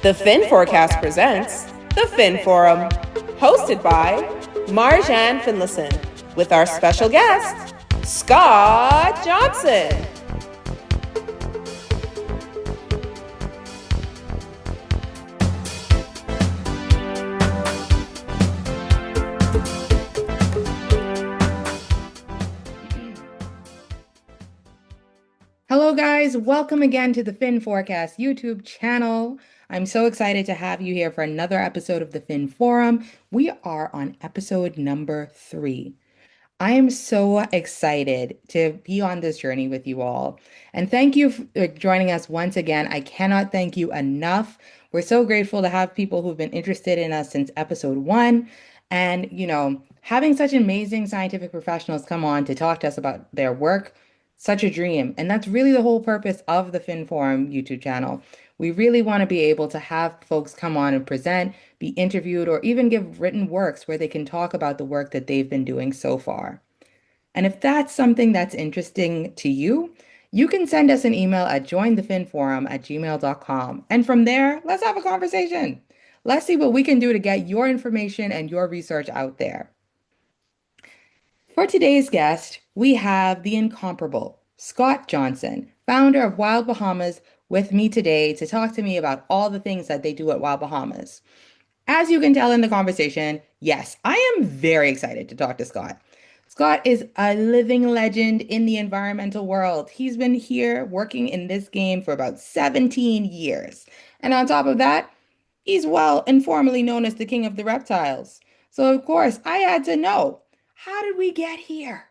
The Fin Forecast presents the Fin Forum, hosted by Marjahn Finlayson, with our special guest, Scott Johnson. Hello guys, welcome again to the Fin Forecast YouTube channel. I'm so excited to have you here for another episode of the Fin Forum. We are on episode number 3. I am so excited to be on this journey with you all. And thank you for joining us once again. I cannot thank you enough. We're so grateful to have people who've been interested in us since episode 1. And, having such amazing scientific professionals come on to talk to us about their work, such a dream. And that's really the whole purpose of the Fin Forum YouTube channel. We really want to be able to have folks come on and present, be interviewed, or even give written works where they can talk about the work that they've been doing so far. And if that's something that's interesting to you, you can send us an email at jointhefinforum@gmail.com. And from there, let's have a conversation. Let's see what we can do to get your information and your research out there. For today's guest, we have the incomparable Scott Johnson, founder of Wild Bahamas, with me today to talk to me about all the things that they do at Wild Bahamas. As you can tell in the conversation, yes, I am very excited to talk to Scott. Scott is a living legend in the environmental world. He's been here working in this game for about 17 years. And on top of that, he's well informally known as the king of the reptiles. So of course, I had to know, how did we get here?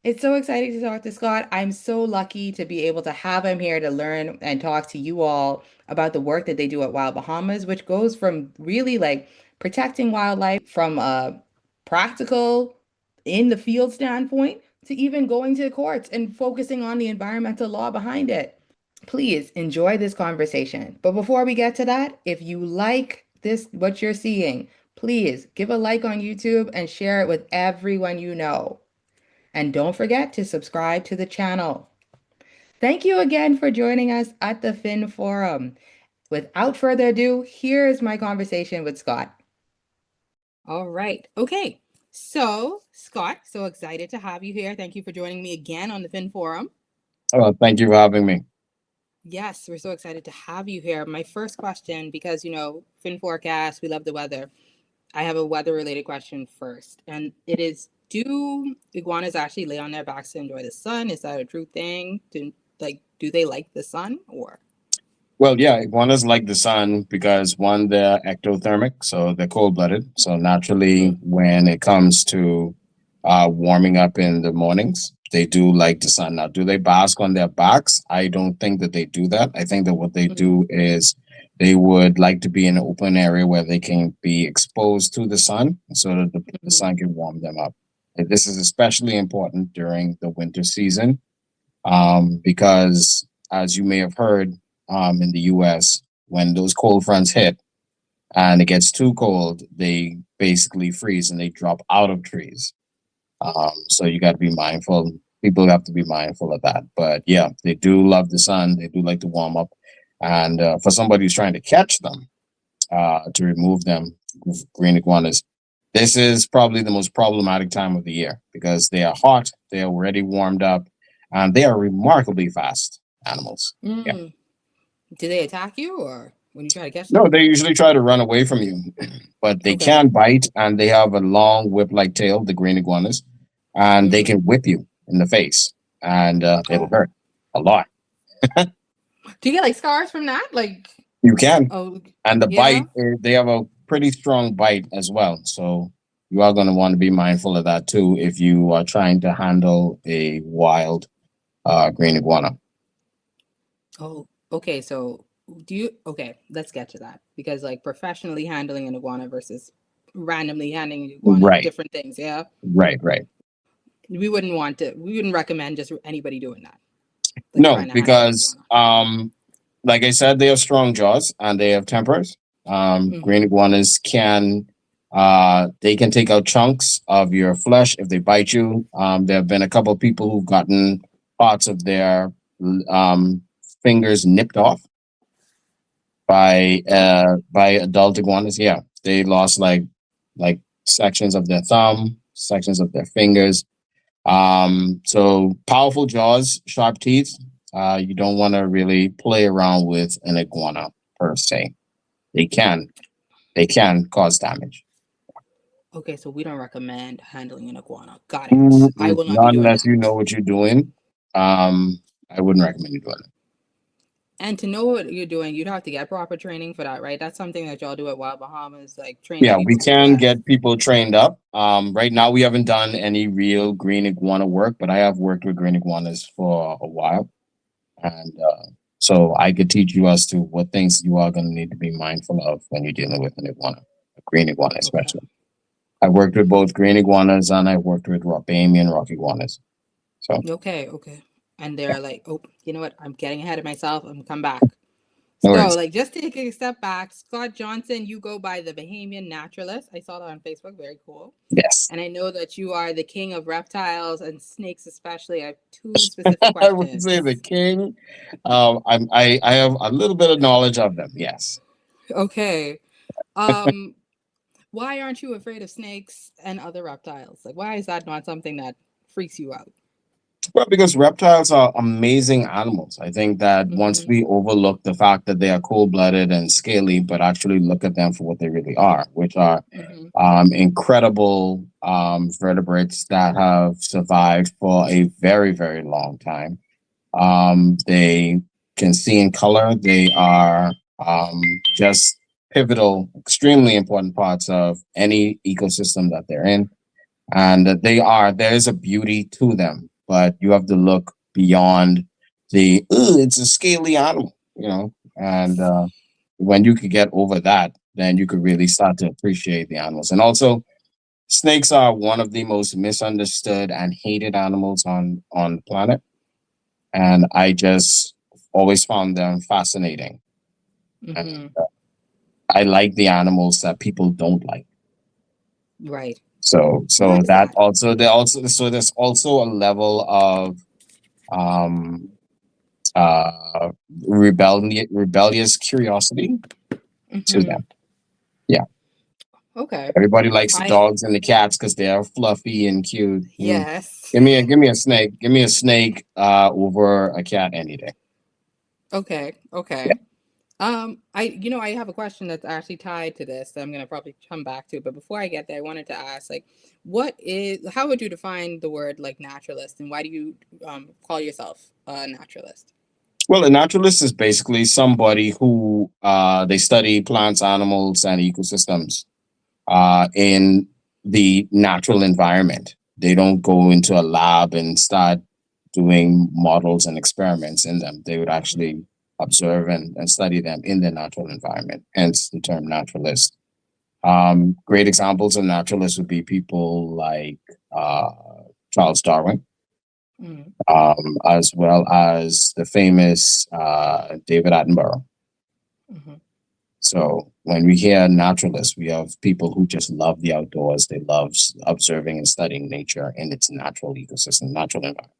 It's so exciting to talk to Scott. I'm so lucky to be able to have him here to learn and talk to you all about the work that they do at Wild Bahamas, which goes from really like protecting wildlife from a practical in the field standpoint to even going to the courts and focusing on the environmental law behind it. Please enjoy this conversation. But before we get to that, if you like this, what you're seeing, please give a like on YouTube and share it with everyone you know. And don't forget to subscribe to the channel. Thank you again for joining us at the Fin Forum. Without further ado, here is my conversation with Scott. All right. Okay. So, Scott, so excited to have you here. Thank you for joining me again on the Fin Forum. Oh, thank you for having me. Yes, we're so excited to have you here. My first question, because, Fin Forecast, we love the weather. I have a weather-related question first, and it is, do iguanas actually lay on their backs to enjoy the sun? Is that a true thing? Do they like the sun, or? Well, yeah, iguanas like the sun because one, they're ectothermic, so they're cold-blooded. So naturally, when it comes to warming up in the mornings, they do like the sun. Now, do they bask on their backs? I don't think that they do that. I think that what they do is they would like to be in an open area where they can be exposed to the sun so that the sun can warm them up. And this is especially important during the winter season because, as you may have heard in the U.S., when those cold fronts hit and it gets too cold, they basically freeze and they drop out of trees. So you got to be mindful. People have to be mindful of that. But yeah, they do love the sun. They do like to warm up. And for somebody who's trying to catch them, to remove them, green iguanas, this is probably the most problematic time of the year because they are hot, they are already warmed up, and they are remarkably fast animals. Yeah. Do they attack you or when you try to catch them? No, they usually try to run away from you, but they can bite, and they have a long whip-like tail, the green iguanas, and they can whip you in the face, and it'll hurt a lot. Do you get like scars from that? Like you can, and the yeah? bite, they have a pretty strong bite as well. So you are going to want to be mindful of that too if you are trying to handle a wild green iguana. Oh, okay. So let's get to that because like professionally handling an iguana versus randomly handling an iguana, different things. Yeah. Right. We wouldn't recommend just anybody doing that. Like no, because like I said, they have strong jaws and they have tempers. Green iguanas can take out chunks of your flesh if they bite you. There have been a couple of people who've gotten parts of their fingers nipped off. by adult iguanas. Yeah, they lost like sections of their thumb, sections of their fingers. So powerful jaws, sharp teeth. You don't want to really play around with an iguana per se. They can cause damage. Okay, so we don't recommend handling an iguana. Got it. I will not be Not doing unless you that. know what you're doing. I wouldn't recommend you doing it. And to know what you're doing, you'd have to get proper training for that, right? That's something that y'all do at Wild Bahamas, like training Yeah, we people to can collect. get people trained up. Right now we haven't done any real green iguana work, but I have worked with green iguanas for a while, and so I could teach you as to what things you are going to need to be mindful of when you're dealing with an iguana, a green iguana Okay. especially. I worked with both green iguanas and I worked with Bahamian rock iguanas. So Okay, okay. And they're like, oh, you know what? I'm getting ahead of myself. I'm gonna come back. no So, worries. like, just taking a step back, Scott Johnson, you go by the Bahamian Naturalist. I saw that on Facebook. Very cool. Yes, And I know that you are the king of reptiles and snakes, especially. I have two specific I would say the questions. king. I have a little bit of knowledge of them. Yes. Okay. Um, why aren't you afraid of snakes and other reptiles? Like, why is that not something that freaks you out? Well, because reptiles are amazing animals. I think that once Mm-hmm. we overlook the fact that they are cold-blooded and scaly, but actually look at them for what they really are, which are Mm-hmm. incredible vertebrates that have survived for a very, very long time. They can see in color. They are just pivotal, extremely important parts of any ecosystem that they're in, and there is a beauty to them, but you have to look beyond the it's a scaly animal, and when you could get over that, then you could really start to appreciate the animals. And also, snakes are one of the most misunderstood and hated animals on the planet, and I just always found them fascinating. And Mm-hmm. I like the animals that people don't like. Right. Why So is that that? also there also so there's also a level of um rebellious curiosity to Mm-hmm. them. Yeah. Okay. Everybody likes the I dogs and the cats because they're fluffy and cute. yes. Give me a snake. Give me a snake over a cat any day. Okay. Yeah. Okay. I have a question that's actually tied to this that I'm gonna probably come back to. But before I get there, I wanted to ask, like, how would you define the word like naturalist, and why do you call yourself a naturalist? Well, a naturalist is basically somebody who they study plants, animals, and ecosystems in the natural environment. They don't go into a lab and start doing models and experiments in them. They would Mm-hmm. actually observe and study them in the natural environment, hence the term naturalist. Great examples of naturalists would be people like uh, Charles Darwin, Mm-hmm. as well as the famous David Attenborough. Mm-hmm. So when we hear naturalists, we have people who just love the outdoors. They love observing and studying nature in its natural ecosystem, natural environment.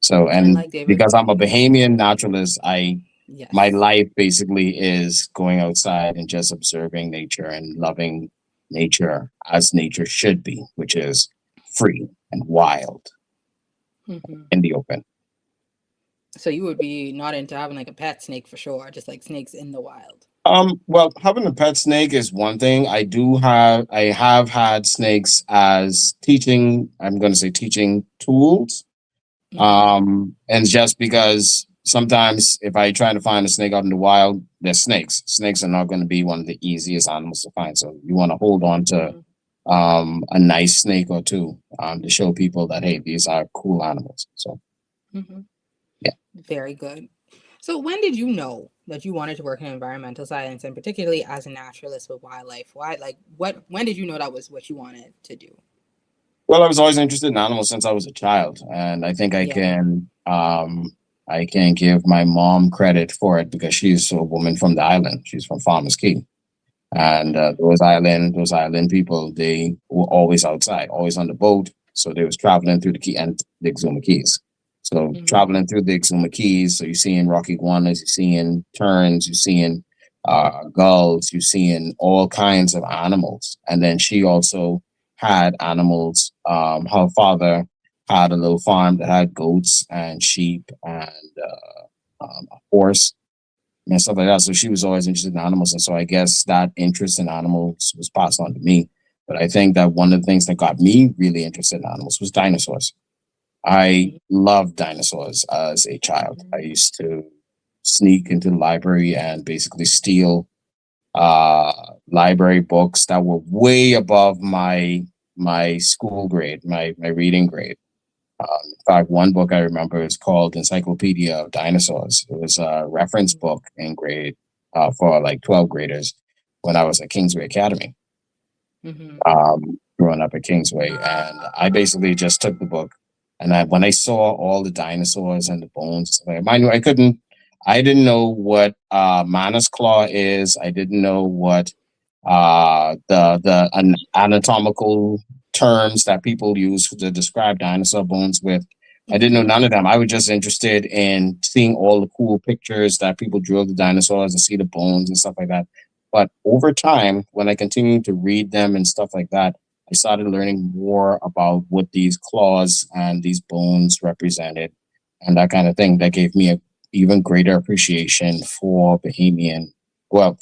So, And and like David, because I'm a Bahamian naturalist, my yes. life basically is going outside and just observing nature and loving nature as nature should be, which is free and wild Mm-hmm. in the open. So you would be not into having like a pet snake for sure, just like snakes in the wild. Well, having a pet snake is one thing. I have had snakes as teaching, I'm going to say teaching tools. Mm-hmm. And just because sometimes if I try to find a snake out in the wild, there's snakes. Snakes are not going to be one of the easiest animals to find. So you want to hold on to Mm-hmm. a nice snake or two to show people that, hey, these are cool animals. So Mm-hmm. yeah. Very good. So when did you know that you wanted to work in environmental science, and particularly as a naturalist with wildlife? Why, like, when did you know that was what you wanted to do? Well, I was always interested in animals since I was a child, and I think Yeah. I can give my mom credit for it because she's a woman from the island. She's from Farmers Key, and Mm-hmm. those island people, they were always outside, always on the boat. So they was traveling through the key and the Exuma Keys. So Mm-hmm. traveling through the Exuma Keys, so you're seeing rock iguanas, you're seeing terns, you're seeing gulls, you're seeing all kinds of animals. And then she also had animals. Her father had a little farm that had goats and sheep and a horse and stuff like that. So she was always interested in animals. And so I guess that interest in animals was passed on to me. But I think that one of the things that got me really interested in animals was dinosaurs. I loved dinosaurs as a child. I used to sneak into the library and basically steal library books that were way above my school grade, my reading grade. In fact, one book I remember is called Encyclopedia of Dinosaurs. It was a reference book in grade for like 12th graders when I was at Kingsway Academy, growing up at Kingsway. And I basically just took the book. And when I saw all the dinosaurs and the bones, like, mind you, I didn't know what Manus claw is. I didn't know what the anatomical terms that people use to describe dinosaur bones with. I didn't know none of them. I was just interested in seeing all the cool pictures that people drew of the dinosaurs and see the bones and stuff like that. But over time, when I continued to read them and stuff like that, I started learning more about what these claws and these bones represented and that kind of thing. That gave me a even greater appreciation for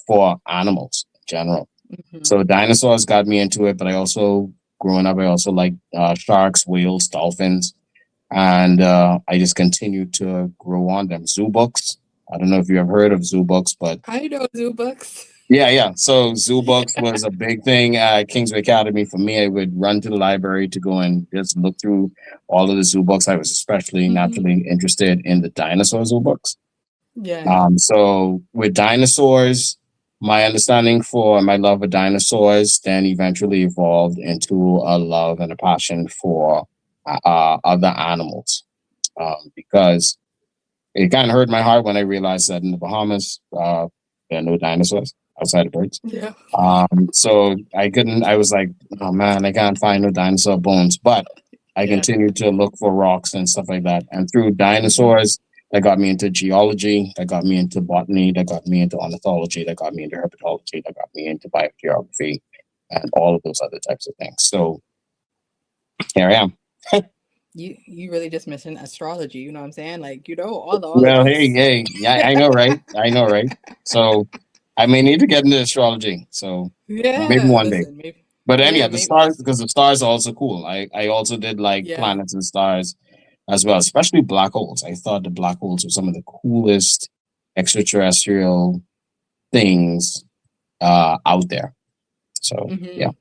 for animals in general. So dinosaurs got me into it, but growing up, I also liked sharks, whales, dolphins, and I just continued to grow on them. Zoo books. I don't know if you have heard of zoo books, but I know zoo books. yeah. So zoo books was a big thing at Kingsway Academy for me. I would run to the library to go and just look through all of the zoo books. I was especially naturally interested in the dinosaur zoo books. Yeah. So with dinosaurs, my understanding for my love of dinosaurs then eventually evolved into a love and a passion for other animals, because it kind of hurt my heart when I realized that in the Bahamas, there are no dinosaurs outside of birds. Yeah. So I was like, oh man, I can't find no dinosaur bones. But I continued to look for rocks and stuff like that. And through dinosaurs, that got me into geology, that got me into botany, that got me into ornithology, that got me into herpetology, that got me into biogeography, and all of those other types of things. So here I am. You really just mentioned astrology, you know what I'm saying? Like, all the Well, hey, yeah, I know, right? I know, right? So I may need to get into astrology. So maybe one day. listen, maybe. But anyhow, Yeah, the maybe. stars, because the stars are also cool. I also did like planets and stars as well, especially black holes. I thought the black holes were some of the coolest extraterrestrial things out there. So yeah.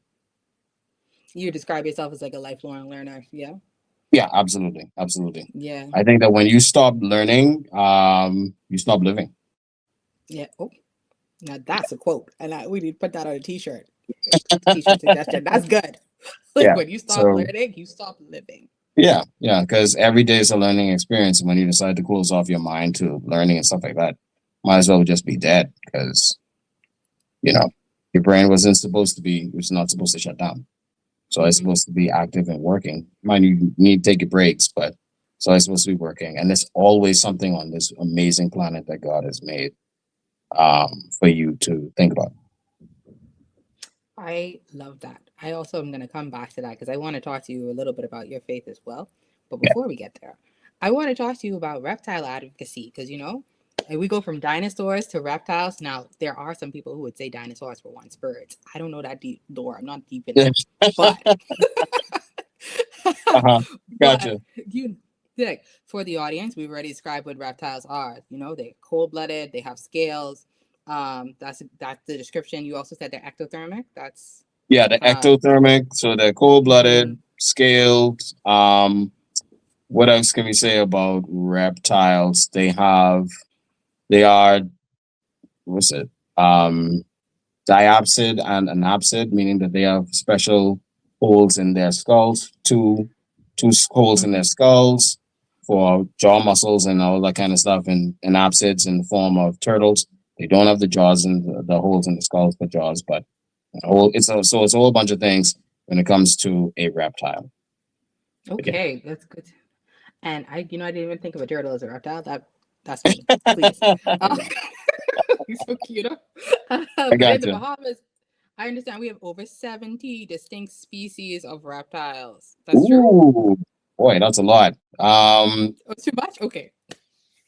You describe yourself as like a lifelong learner, yeah? Yeah, absolutely. Absolutely. Yeah. I think that when you stop learning, you stop living. Yeah. Oh, now that's a quote. And we need to put that on a t-shirt. T-shirt suggestion. That's good. Like, Yeah. when you stop So learning, you stop living. yeah, because every day is a learning experience. And when you decide to close off your mind to learning and stuff like that, might as well just be dead because your brain was not supposed to shut down. So it's supposed to be active and working. Mind you need to take your breaks, but so it's supposed to be working. And there's always something on this amazing planet that God has made for you to think about. I love that. I also am going to come back to that because I want to talk to you a little bit about your faith as well. But before we get there, I want to talk to you about reptile advocacy because, we go from dinosaurs to reptiles. Now, there are some people who would say dinosaurs were once birds. I don't know that deep lore. I'm not deep in it. But, Gotcha. But for the audience, we've already described what reptiles are. They're cold-blooded. They have scales. That's the description. You also said they're ectothermic. The ectothermic. So they're cold-blooded, scaled. What else can we say about reptiles? They are, what's it? Diapsid and anapsid, meaning that they have special holes in their skulls, two holes in their skulls for jaw muscles and all that kind of stuff, and anapsids in the form of turtles. They don't have the jaws and the holes in the skulls for jaws, but it's a whole bunch of things when it comes to a reptile. Okay, that's good. And I didn't even think of a turtle as a reptile. That's me. Please. He's so cute. I But in got the you. Bahamas, I understand we have over 70 distinct species of reptiles. That's true? Ooh, boy, that's a lot. Oh, too much? Okay.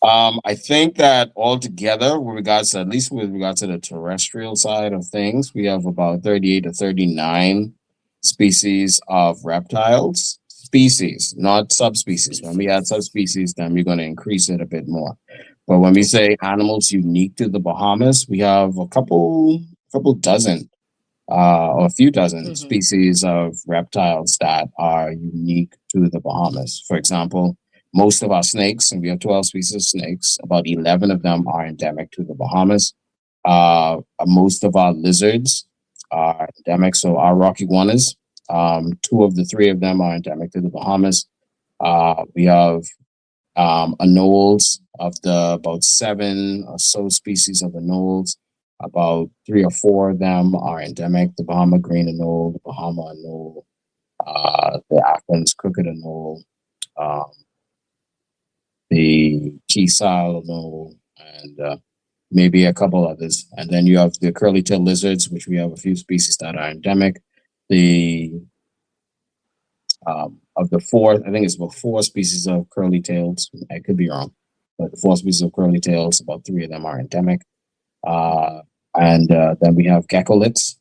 I think that altogether, with regards to, at least with regards to the terrestrial side of things, we have about 38 to 39 species of reptiles. Species, not subspecies. When we add Species. subspecies, then we're going to increase it a bit more. But when we Okay. say animals unique to the Bahamas, we have a couple dozen, or a few dozen Mm-hmm. species of reptiles that are unique to the Bahamas. For example, most of our snakes, and we have 12 species of snakes, about 11 of them are endemic to the Bahamas. Most of our lizards are endemic, so our rock iguanas, two of the three of them are endemic to the Bahamas. We have anoles of the about seven or so species of anoles. About three or four of them are endemic: the Bahama green anole, the Bahama anole, the Athens crooked anole, um, the Chisal anole, and maybe a couple others. And then you have the curly tail lizards, which we have a few species that are endemic. The of the four, I think it's about four species of curly tails. I could be wrong, but the four species of curly tails, about three of them are endemic. Mm-hmm. And then we have geckoliths,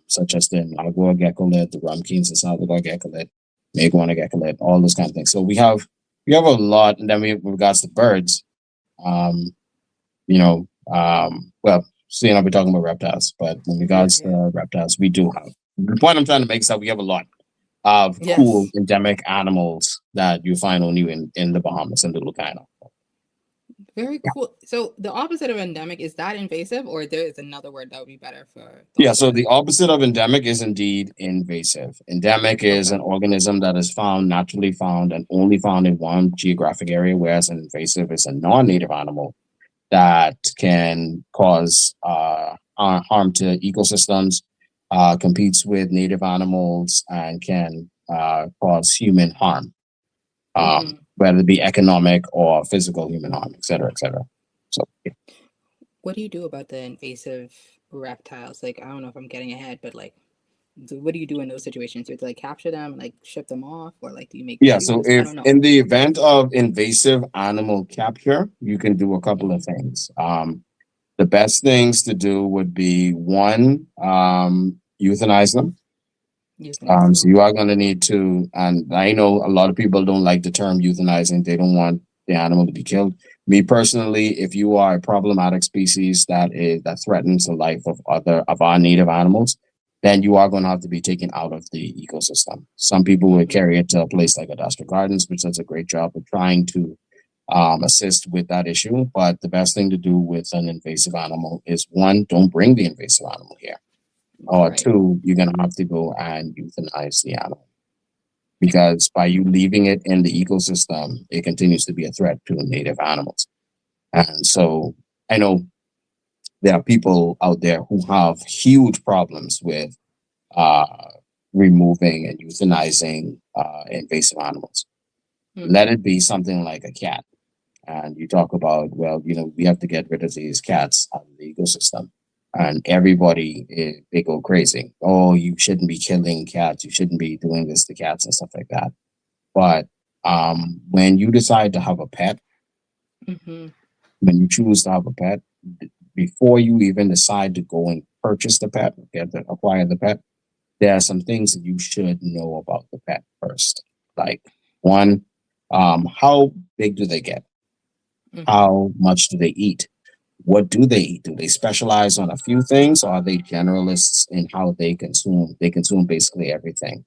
such as the Nagua geckolith, the Rumkins, the Salvador geckolith, Maguana geckolith, all those kind of things. So we have a lot. And then with regards to birds, um, well, so I'll be talking about reptiles, but in Yeah, regards yeah. to reptiles, we do have. The point I'm trying to make is that we have a lot of cool Yes. endemic animals that you find only in the Bahamas and the Lucano. Very cool. So the opposite of endemic, is that invasive, or there is another word that would be better for the Yeah, so opposite? the opposite of endemic is indeed invasive. Endemic is Okay. an organism that is found, naturally found, and only found in one geographic area, whereas an invasive is a non-native animal that can cause harm to ecosystems, competes with native animals, and can cause human harm, Mm-hmm. whether it be economic or physical human harm, et cetera, et cetera. So, yeah. What do you do about the invasive reptiles? Like, I don't know if I'm getting ahead, but like, what do you do in those situations? Do you have to like capture them and like ship them off, or like do you make Yeah, so zoos? I if don't know. in the event of invasive animal capture, you can do a couple Mm-hmm. of things. The best things to do would be one, euthanize them. Euthanize them. So you Okay. are going to need to, and I know a lot of people don't like the term euthanizing. They don't want the animal to be killed. Me personally, if you are a problematic species that threatens the life of our native animals, then you are going to have to be taken out of the ecosystem. Some people would Mm-hmm. carry it to a place like Adastra Gardens, which does a great job of trying to assist with that issue. But the best thing to do with an invasive animal is one, don't bring the invasive animal here. Or Right. two, you're going to have to go and euthanize the animal because by you leaving it in the ecosystem, it continues to be a threat to native animals. And so I know there are people out there who have huge problems with uh, removing and euthanizing invasive animals. Let Mm-hmm. it be something like a cat. And you talk about, well, we have to get rid of these cats out of the ecosystem. And everybody, they go crazy. Oh, you shouldn't be killing cats. You shouldn't be doing this to cats and stuff like that. But when you decide to have a pet, Mm-hmm. when you choose to have a pet, before you even decide to go and purchase the pet, acquire the pet, there are some things that you should know about the pet first. Like one, how big do they get? Mm-hmm. How much do they eat? What do they eat? Do they specialize on a few things, or are they generalists in how they consume? They consume basically everything.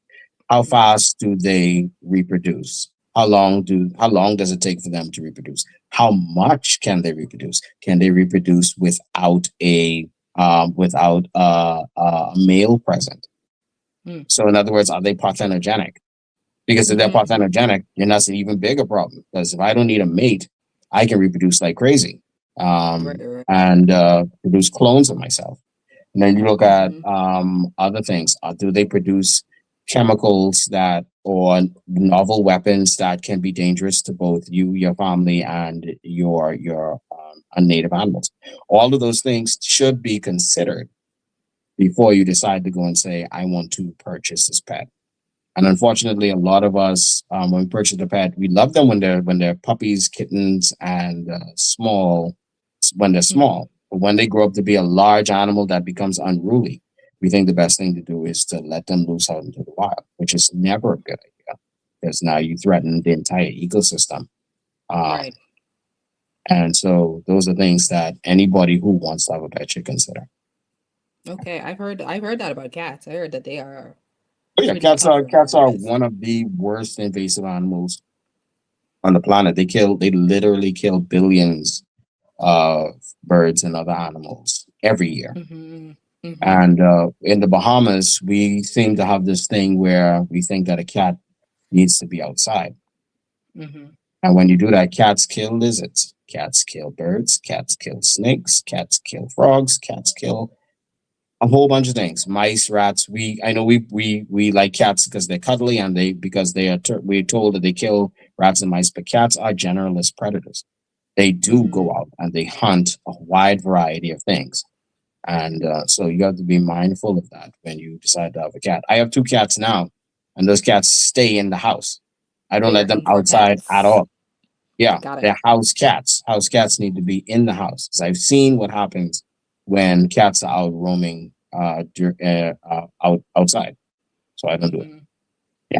How Right. fast do they reproduce? How long does it take for them to reproduce? How much can they reproduce? Can they reproduce without a male present? Mm. So in other words, are they parthenogenic? Because if they're Mm-hmm. Mm-hmm. parthenogenic, then that's an even bigger problem. Because if I don't need a mate, I can reproduce like crazy, Right. Right. and produce clones of myself. And then you look at Mm-hmm. other things. Do they produce chemicals that or novel weapons that can be dangerous to both you, your family, and your native animals. All of those things should be considered before you decide to go and say, I want to purchase this pet. And unfortunately, a lot of us, when we purchase a pet, we love them when they're puppies, kittens, and when they're Mhm. small. But when they grow up to be a large animal that becomes unruly, we think the best thing to do is to let them loose out into the wild, which is never a good idea because now you threaten the entire ecosystem. Um, Right. and so those are things that anybody who wants to have a pet should consider. Okay. I've heard that about cats. I heard that they are But yeah, pretty tough to cats work are with. one of the worst invasive animals on the planet. They literally kill billions of birds and other animals every year. Mm-hmm. Mm-hmm. And in the Bahamas, we seem to have this thing where we think that a cat needs to be outside. Mm-hmm. And when you do that, cats kill lizards, cats kill birds, cats kill snakes, cats kill frogs, cats kill a whole bunch of things. Mice, rats. I know we like cats because they're cuddly and they because they are we're told that they kill rats and mice, but cats are generalist predators. They do go Mm-hmm. out and they hunt a wide variety of things. And so you have to be mindful of that when you decide to have a cat. I have two cats now, and those cats stay in the house. I don't They are let them indoor outside at pets. all. Yeah, Got it. they're house cats. House cats need to be in the house. 'Cause I've seen what happens when cats are out roaming outside. So I don't do it. Mm-hmm. Yeah.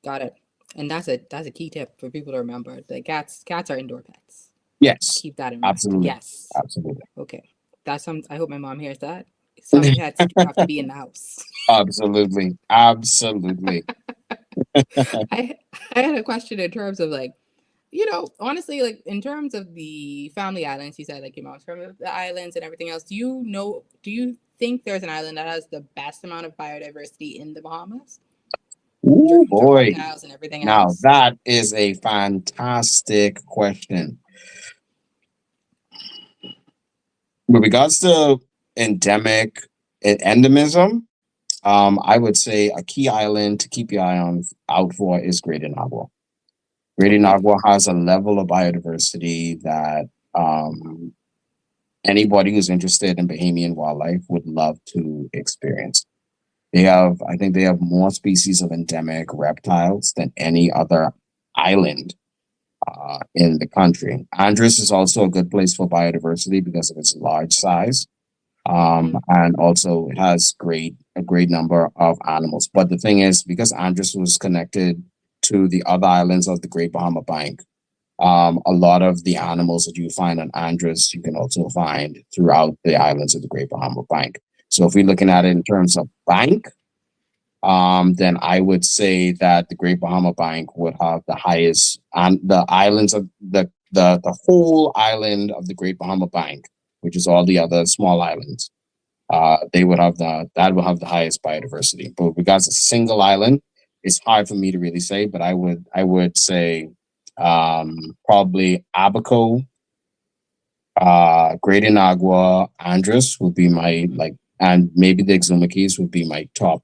Got it. And that's a key tip for people to remember. The cats are indoor pets. Yes. Keep that in mind. Absolutely. Yes. Absolutely. Okay. That's some. I hope my mom hears that. Some pets have to be in the house. Absolutely. Absolutely. I I had a question in terms of like, honestly, like in terms of the family islands, you said like your mom's from the islands and everything else. Do you think there's an island that has the best amount of biodiversity in the Bahamas in Oh terms of boy. reptiles and everything Now else? that is a fantastic question. With regards to endemic endemism, I would say a key island to keep your eye on out for is Great Inagua. Great Okay. Inagua has a level of biodiversity that um, anybody who's interested in Bahamian wildlife would love to experience. I think they have more species of endemic reptiles than any other island in the country. Andros is also a good place for biodiversity because of its large size. Mm-hmm. And also it has a great number of animals. But the thing is, because Andros was connected to the other islands of the Great Bahama Bank, a lot of the animals that you find on Andros, you can also find throughout the islands of the Great Bahama Bank. So if we're looking at it Okay. in terms of bank, then I would say that the Great Bahama Bank would have the highest, and the islands of the whole island of the Great Bahama Bank, which is all the other small islands. They would have that will have the highest biodiversity. But with regards to single island, it's hard for me to really say. But I would say probably Abaco, Great Inagua, Andros would be my Mm-hmm. like, and maybe the Exumakees would be my top,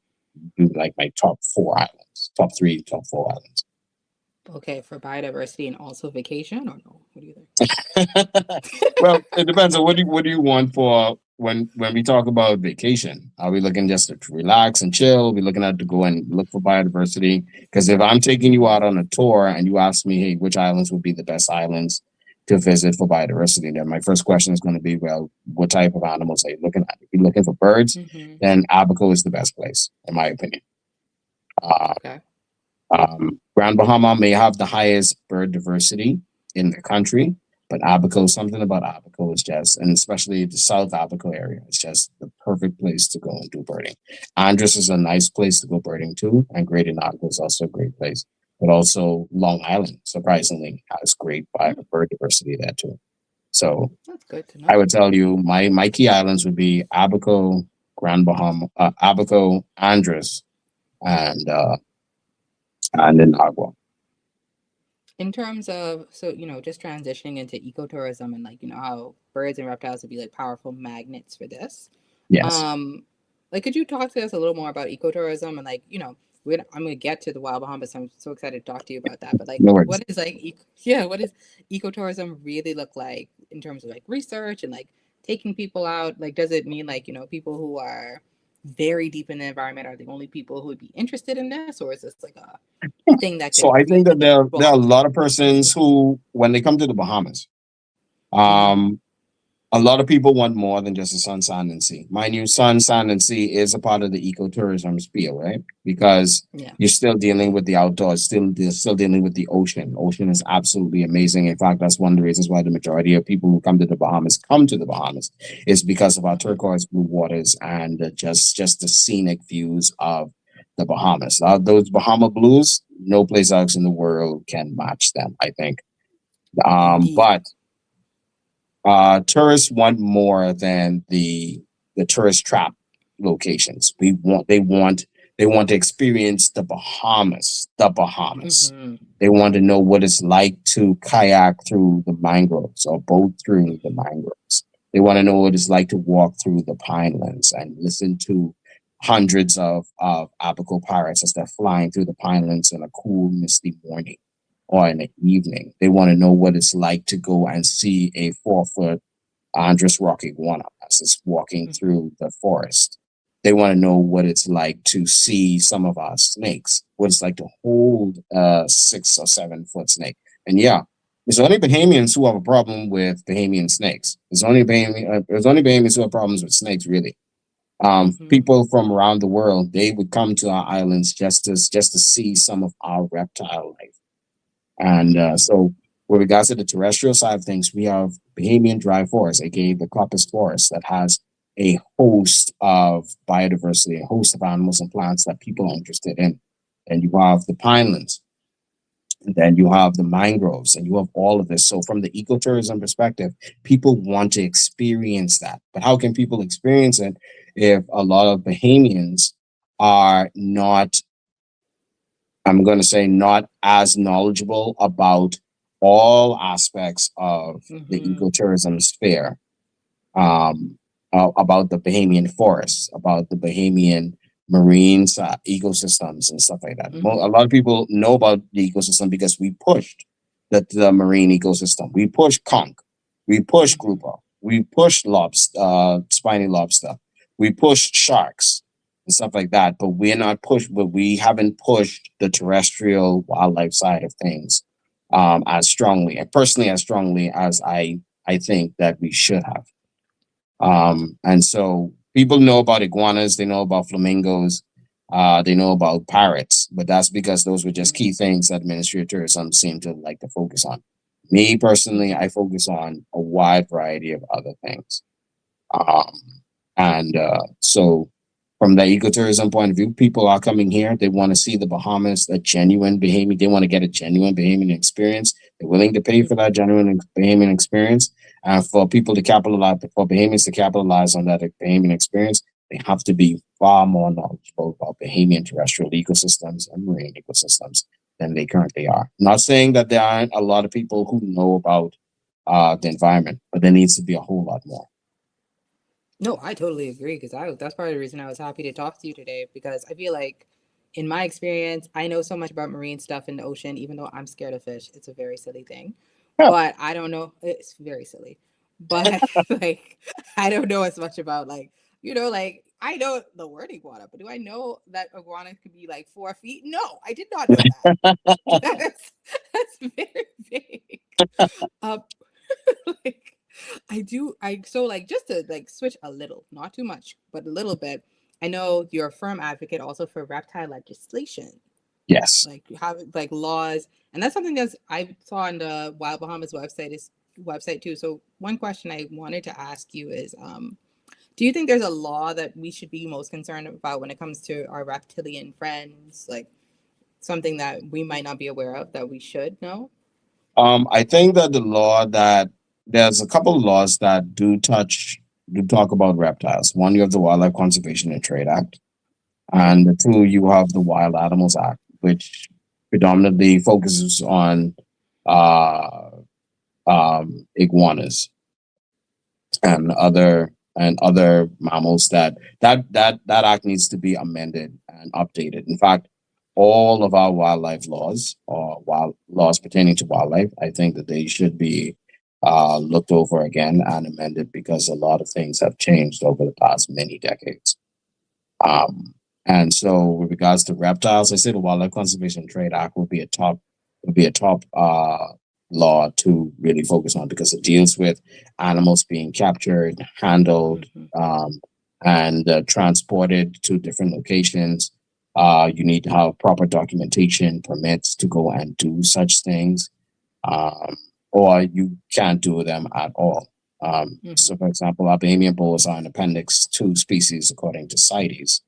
like my top four islands, top three, top four islands. Okay, for biodiversity and also vacation, or no? What do you think? Well, it depends on what do you want for when we talk about vacation. Are we looking just to relax and chill? Are we looking at to go and look for biodiversity? Because if I'm taking you out on a tour and you ask me, hey, which islands would be the best islands to visit for biodiversity, then my first question is going to be, well, what type of animals are you looking at? If you're looking for birds, Mm-hmm. then Abaco is the best place, in my opinion. Uh, Okay. Grand Bahama may have the highest bird diversity in the country, but Abaco, something about Abaco is just, and especially the South Abaco area, it's just the perfect place to go and do birding. Andros is a nice place to go birding too, and Great Inagua is also a great place. But also Long Island, surprisingly, has great Mm, bird diversity there too. So that's good to I know. would tell you my key islands would be Abaco, Grand Bahama, Abaco, Andros, and uh, and Inagua. In terms of, so, just transitioning into ecotourism and like, how birds and reptiles would be like powerful magnets for this. Yes. Um, like, could you talk to us a little more about ecotourism and like, I'm gonna get to the Wild Bahamas. I'm so excited to talk to you about that. But like, No worries. what is like, yeah, what does ecotourism really look like in terms of like research and like taking people out? Like, does it mean like, people who are very deep in the environment are the only people who would be interested in this, or is this like a thing that So could I think really that there are a broaden? lot of persons who, when they come to the Bahamas, Mm-hmm. um, a lot of people want more than just the sun, sand, and sea. Mind you, sun, sand, and sea is a part of the ecotourism spiel, right? Because Yeah. you're still dealing with the outdoors, still dealing with the ocean. Ocean is absolutely amazing. In fact, that's one of the reasons why the majority of people who come to the Bahamas, is because of our Mm-hmm. turquoise blue waters and just the scenic views of the Bahamas. Those Bahama blues, no place else in the world can match them, I think. Indeed. But tourists want more than the tourist trap locations. They want to experience the Bahamas, the Bahamas. Mm-hmm. They want to know what it's like to kayak through the mangroves or boat through the mangroves. They want to know what it's like to walk through the pinelands and listen to hundreds of apical parrots as they're flying through the pinelands on a cool, misty morning or in the evening. They want to know what it's like to go and see a 4 foot Andres rock iguana as it's walking through the forest. They want to know what it's like to see some of our snakes, what it's like to hold a 6 or 7 foot snake. And yeah, it's only Bahamians who have a problem with Bahamian snakes. There's only Bahamians who have problems with snakes, really. Mm-hmm. People from around the world, they would come to our islands just to see some of our reptile life. And Mm-hmm. so, with regards to the terrestrial side of things, we have Bahamian dry forest, aka the coppice forest, that has a host of biodiversity, a host of animals and plants that people are interested in. And you have the pinelands, and then you have the mangroves, and you have all of this. So, from the ecotourism perspective, people want to experience that. But how can people experience it if a lot of Bahamians are not, I'm going to say, not as knowledgeable about all aspects of the Mm-hmm. ecotourism sphere, um, about the Bahamian forests, about the Bahamian marine ecosystems and stuff like that. A Mm-hmm. lot of people know about the ecosystem because we pushed the marine ecosystem. We pushed conch, we pushed Mm-hmm. grouper, we pushed spiny lobster, we pushed sharks and stuff like that. But we haven't pushed the terrestrial wildlife side of things as strongly, and personally as strongly as I think that we should have. And so people know about iguanas, they know about flamingos, they know about parrots, but that's because those were just key things that Ministry of Tourism seemed to like to focus on. Me personally, I focus on a wide variety of other things. Um, and so, from the ecotourism point of view, people are coming here. They want to see the Bahamas, a genuine Bahamian. They want to get a genuine Bahamian experience. They're willing to pay for that genuine Bahamian experience. And for people to capitalize, for Bahamians to capitalize on that Bahamian experience, they have to be far more knowledgeable about Bahamian terrestrial ecosystems and marine ecosystems than they currently are. Not saying that there aren't a lot of people who know about the environment, but there needs to be a whole lot more. No, I totally agree because I that's part of the reason I was happy to talk to you today because I feel like in my experience, I know so much about marine stuff in the ocean, even though I'm scared of fish. It's a very silly thing. Yeah. But I don't know, it's very silly. But like I don't know as much about like, like I know the word iguana, but do I know that iguana could be like 4 feet? No, I did not know that. That's very vague. Um, like I so like just to like switch a little, not too much, but a little bit. I know you're a firm advocate also for reptile legislation, Yes. like you have like laws, and that's something that's I saw on the Wild Bahamas website too. So one question I wanted to ask you is, do you think there's a law that we should be most concerned about when it comes to our reptilian friends, like something that we might not be aware of that we should know? I think that there's a couple of laws that do talk about reptiles. One, you have the Wildlife Conservation and Trade Act, and the two, you have the Wild Animals Act, which predominantly focuses on uh, iguanas and other mammals that act needs to be amended and updated. In fact, all of our wildlife laws or wild laws pertaining to wildlife. I think that they should be looked over again and amended because a lot of things have changed over the past many decades. And so, with regards to reptiles, I say the Wildlife Conservation Trade Act would be a top law to really focus on because it deals with animals being captured, handled, and transported to different locations. You need to have proper documentation, permits to go and do such things, or you can't do them at all. So, for example, our Bahamian boas are an Appendix 2 species according to CITES.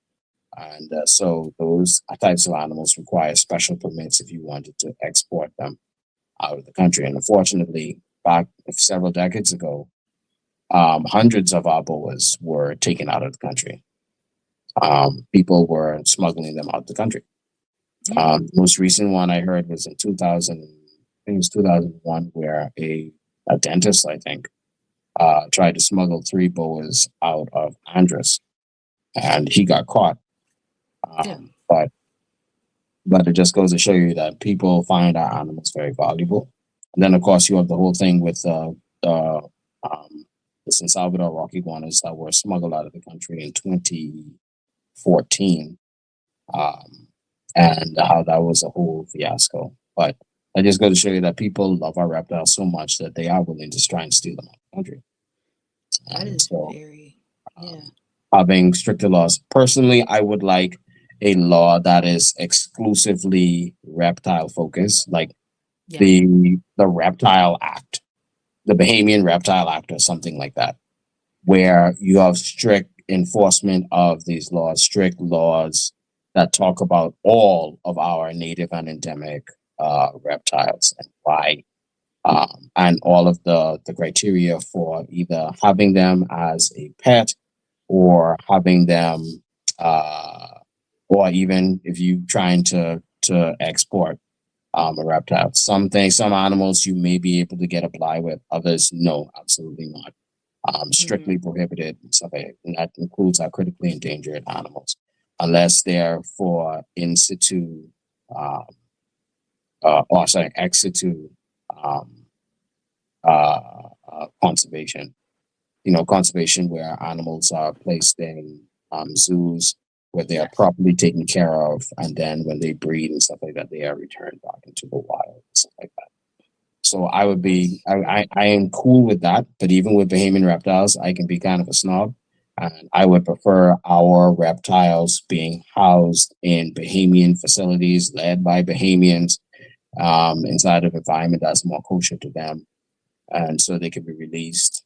And so those types of animals require special permits if you wanted to export them out of the country. And unfortunately, back several decades ago, hundreds of our boas were taken out of the country. People were smuggling them out of the country. Most recent one I heard was in 2000, I think it was 2001, where a dentist, I think, tried to smuggle 3 boas out of Andros, and he got caught. But it just goes to show you that people find our animals very valuable. And then, of course, you have the whole thing with the San Salvador rock iguanas that were smuggled out of the country in 2014, and how that was a whole fiasco. But I just go to show you that people love our reptiles so much that they are willing to try and steal them out of the country. That is very, having stricter laws. Personally, I would like a law that is exclusively reptile focused, like the Reptile Act, the Bahamian Reptile Act, or something like that, where you have strict enforcement of these laws, strict laws that talk about all of our native and endemic reptiles and why, and all of the criteria for either having them as a pet or having them, or even if you trying to export a reptile. Some animals you may be able to get a ply with, others no, absolutely not. Strictly prohibited and stuff like that. And that includes our critically endangered animals, unless they're for in situ, ex situ conservation. Conservation where animals are placed in zoos where they are properly taken care of, and then when they breed and stuff like that, they are returned back into the wild and stuff like that. So I am cool with that, but even with Bahamian reptiles, I can be kind of a snob, and I would prefer our reptiles being housed in Bahamian facilities led by Bahamians, inside of an environment that's more kosher to them, and so they can be released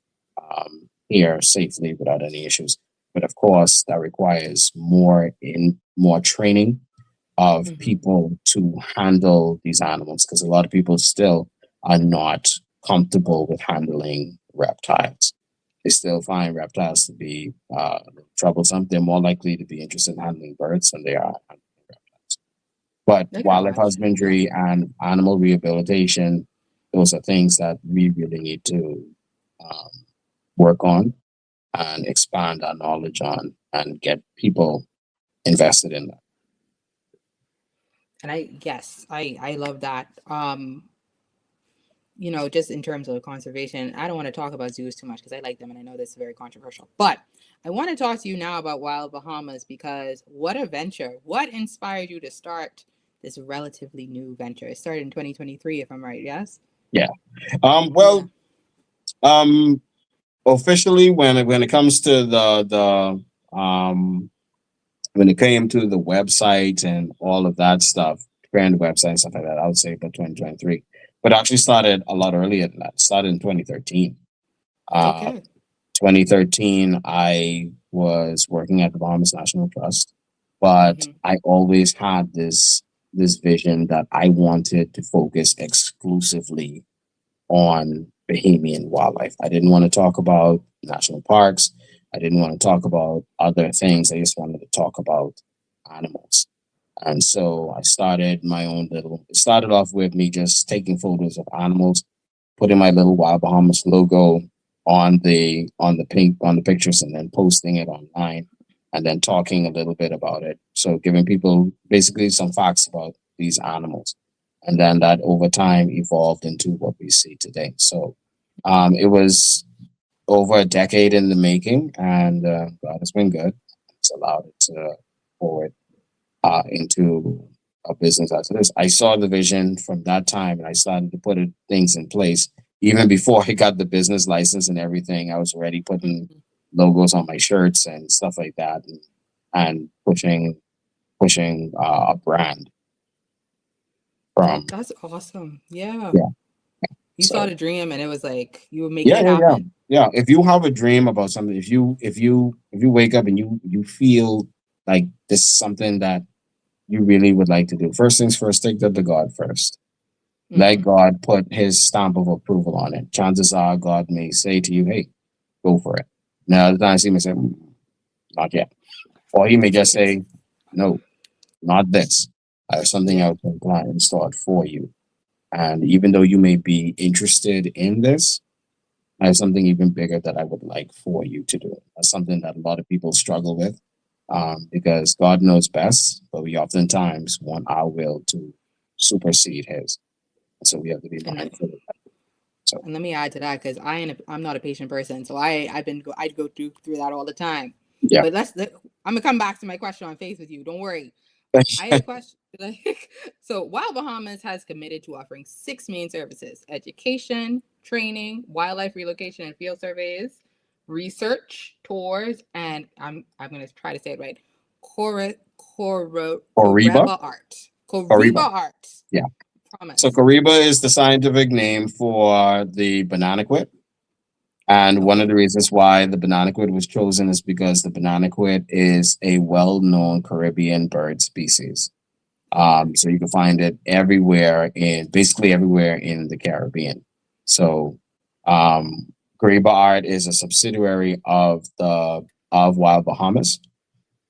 here safely without any issues. But of course, that requires more training of people to handle these animals, because a lot of people still are not comfortable with handling reptiles. They still find reptiles to be troublesome. They're more likely to be interested in handling birds than they are handling reptiles. But wildlife husbandry and animal rehabilitation, those are things that we really need to work on and expand our knowledge on and get people invested in that. And I love that. Just in terms of conservation, I don't want to talk about zoos too much because I like them and I know this is very controversial. But I want to talk to you now about Wild Bahamas, because what a venture. What inspired you to start this relatively new venture? It started in 2023, if I'm right, yes? Yeah. Officially, when it comes to when it came to the website and all of that stuff, brand website and stuff like that, I would say about 2023. But actually started a lot earlier than that. It started in 2013. 2013, I was working at the Bahamas National Trust, but I always had this vision that I wanted to focus exclusively on Bahamian wildlife. I didn't want to talk about national parks. I didn't want to talk about other things. I just wanted to talk about animals. And so I started my own it started off with me just taking photos of animals, putting my little Wild Bahamas logo on the pictures, and then posting it online, and then talking a little bit about it So giving people basically some facts about these animals. And then that over time evolved into what we see today. So it was over a decade in the making, and God has been good. It's allowed it to forward into a business after this. I saw the vision from that time, and I started to put things in place. Even before I got the business license and everything, I was already putting logos on my shirts and stuff like that, and pushing a brand from That's awesome. Yeah. yeah. You saw So the dream and it was like you were making yeah, it yeah, yeah, happen. yeah. If you have a dream about something, if you wake up and you feel like this is something that you really would like to do, first things first, take that to God first. Let Mhm. God put his stamp of approval on it. Chances are God may say to you, hey, go for it. Now, other times he may say, not yet. Or he may Just just wait. say, no, not this. I have something Yeah. else in plan installed for you. And even though you may be interested in this, I have something even bigger that I would like for you to do. That's something that a lot of people struggle with because God knows best, but we oftentimes want our will to supersede his. So we have to be And mindful of that. So And let me add to that because I'm not a patient person, so I'd go through that all the time. yeah. But I'm gonna come back to my question on face with you. Don't worry. I had a question. Like, so Wild Bahamas has committed to offering 6 main services: education, training, wildlife relocation and field surveys, research, tours, and I'm gonna try to say it right. Koriba. Coreba art. Coreba Koriba. art. Yeah. So Promise. Kariba is the scientific name for the banana quid. And one of Okay. the reasons why the banana quid was chosen is because the banana quid is a well-known Caribbean bird species. So you can find it everywhere basically everywhere in the Caribbean. So Kariba Art is a subsidiary of Wild Bahamas,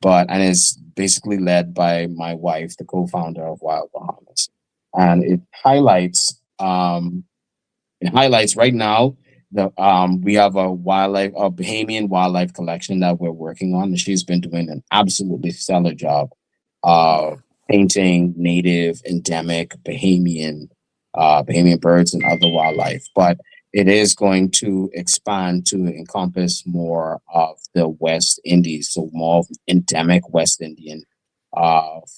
and is basically led by my wife, the co-founder of Wild Bahamas. And it highlights right now the we have a Bahamian wildlife collection that we're working on, and she's been doing an absolutely stellar job Yeah. painting native endemic Bahamian birds and other wildlife. But it is going to expand to encompass more of the West Indies, so more of endemic West Indian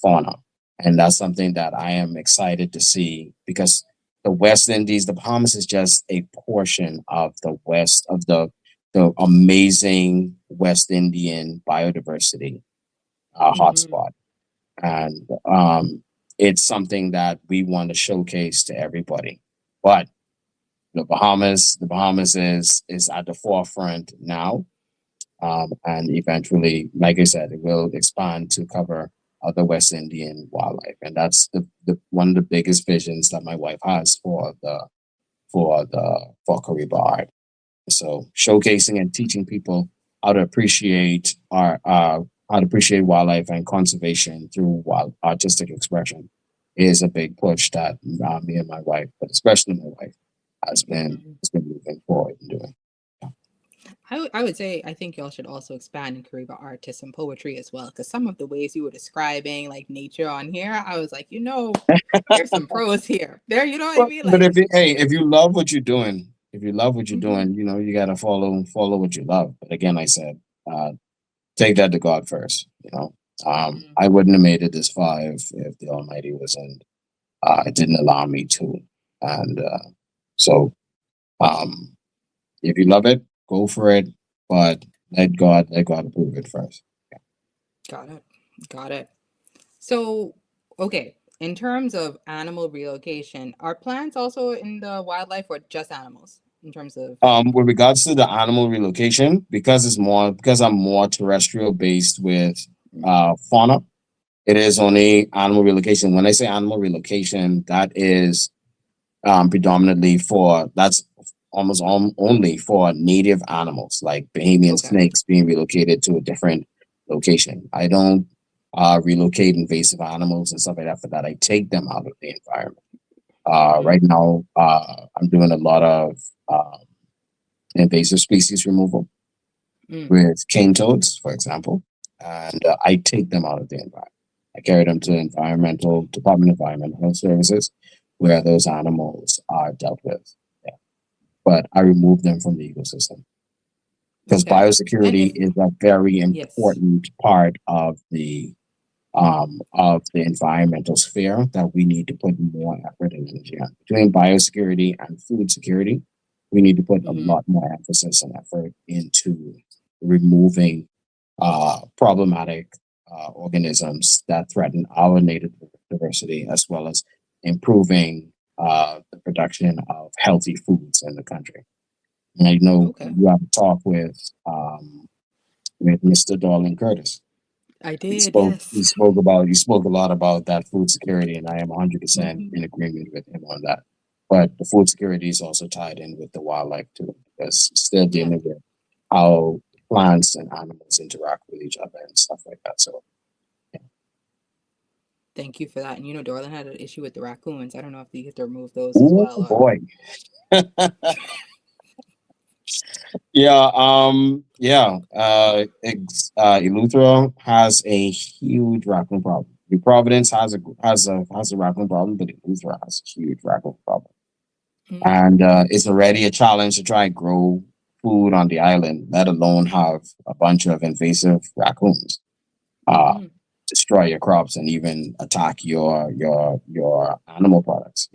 fauna. And that's something that I am excited to see because the West Indies, the Bahamas is just a portion of the West of the amazing West Indian biodiversity Mm-hmm. hotspot. And it's something that we want to showcase to everybody. But the Bahamas is at the forefront now, and eventually, like I said, it will expand to cover other West Indian wildlife, and that's the one of the biggest visions that my wife has for Kariba art. So showcasing and teaching people how to appreciate how to appreciate wildlife and conservation through wild artistic expression is a big push that me and my wife, but especially my wife, Mm-hmm. has been moving forward and doing. I would say I think y'all should also expand in Kariba art to some poetry as well, because some of the ways you were describing like nature on here, I was like, there's some prose here. There, you know what I Well, mean? but Like, if you love what you're doing, if you love what you're mhm, doing, you gotta follow what you love. But again, I said, take that to God first. mhm. I wouldn't have made it this far if the Almighty wasn't it didn't allow me to. And so, um, if you love it, go for it, but let God approve it first. Got it, got it. So, okay, in terms of animal relocation, are plants also in the wildlife or just animals? In terms of With regards to the animal relocation, because I'm more terrestrial based with fauna, it is only animal relocation. When I say animal relocation, that is predominantly that's almost only for native animals like Bahamian okay, snakes being relocated to a different location. I don't relocate invasive animals and stuff like that for that. I take them out of the environment. hmm, Right now, I'm doing a lot of invasive species removal mm, with cane toads, for example, and I take them out of the environment. I carry them to Department of Environmental Services, where those animals are dealt with. Yeah. But I remove them from the ecosystem because Okay. And biosecurity if is a very yes. important part of the environmental sphere that we need to put more effort and energy on. Between biosecurity and food security, we need to put a Mm-hmm. lot more emphasis and effort into removing problematic organisms that threaten our native diversity, as well as improving the production of healthy foods in the country. And I know Okay. you have a talk with Mr. Darling Curtis. I He did, spoke. yes. He spoke a lot about that food security, and I am 100% Mm-hmm. in agreement with him on that. But the food security is also tied in with the wildlife too, because still Yeah. dealing with how plants and animals interact with each other and stuff like that. So, Thank you for that. And Dorland had an issue with the raccoons. I don't know if you get to remove those as oh well or boy, yeah, Eleuthera has a huge raccoon problem. New Providence has a raccoon problem, but Eleuthera has a huge raccoon problem. mm, And it's already a challenge to try and grow food on the island, let alone have a bunch of invasive raccoons uh, mm-hmm. destroy your crops and even attack your animal products.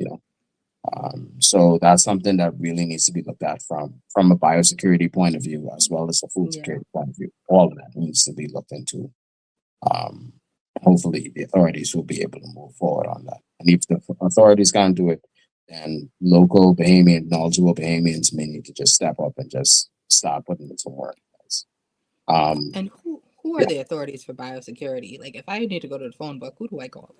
So that's something that really needs to be looked at from a biosecurity point of view, as well as a food Yeah. security point of view. All of that needs to be looked into. Um, Hopefully, the authorities will be able to move forward on that. And if the authorities can't do it, then local knowledgeable Bahamians may need to just step up and just start putting it to work. Um, And who are yeah. the authorities for biosecurity? Like if I need to go to the phone book, who do I call?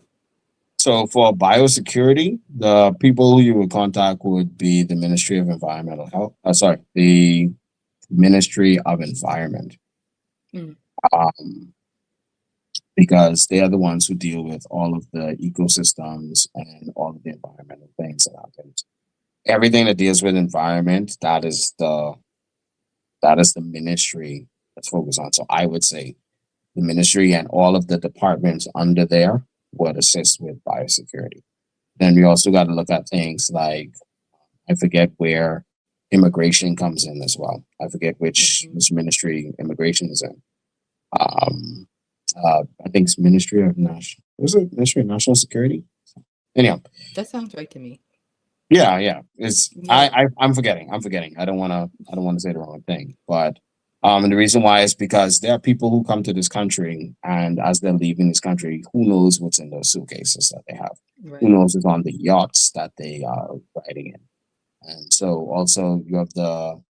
So for biosecurity, the people who you would contact would be the Ministry of Environmental Health. The Ministry of Environment. Mm. Um, because they are the ones who deal with all of the ecosystems and all of the environmental things that happen. Everything that deals with environment, that is the ministry that's focused on. So I would say the ministry and all of the departments under there would assist with biosecurity. Then we also got to look at things like, I forget where immigration comes in as well. I forget Mm-hmm. which ministry immigration is in. Um, I think it's Ministry of National. Was it Ministry of National Security? Anyhow, That sounds right to me. yeah. It's Yeah. I'm forgetting. I don't want to say the wrong thing. But and the reason why is because there are people who come to this country, and as they're leaving this country, who knows what's in those suitcases that they have? Who Right. knows what's on the yachts that they are riding in? And so also you have the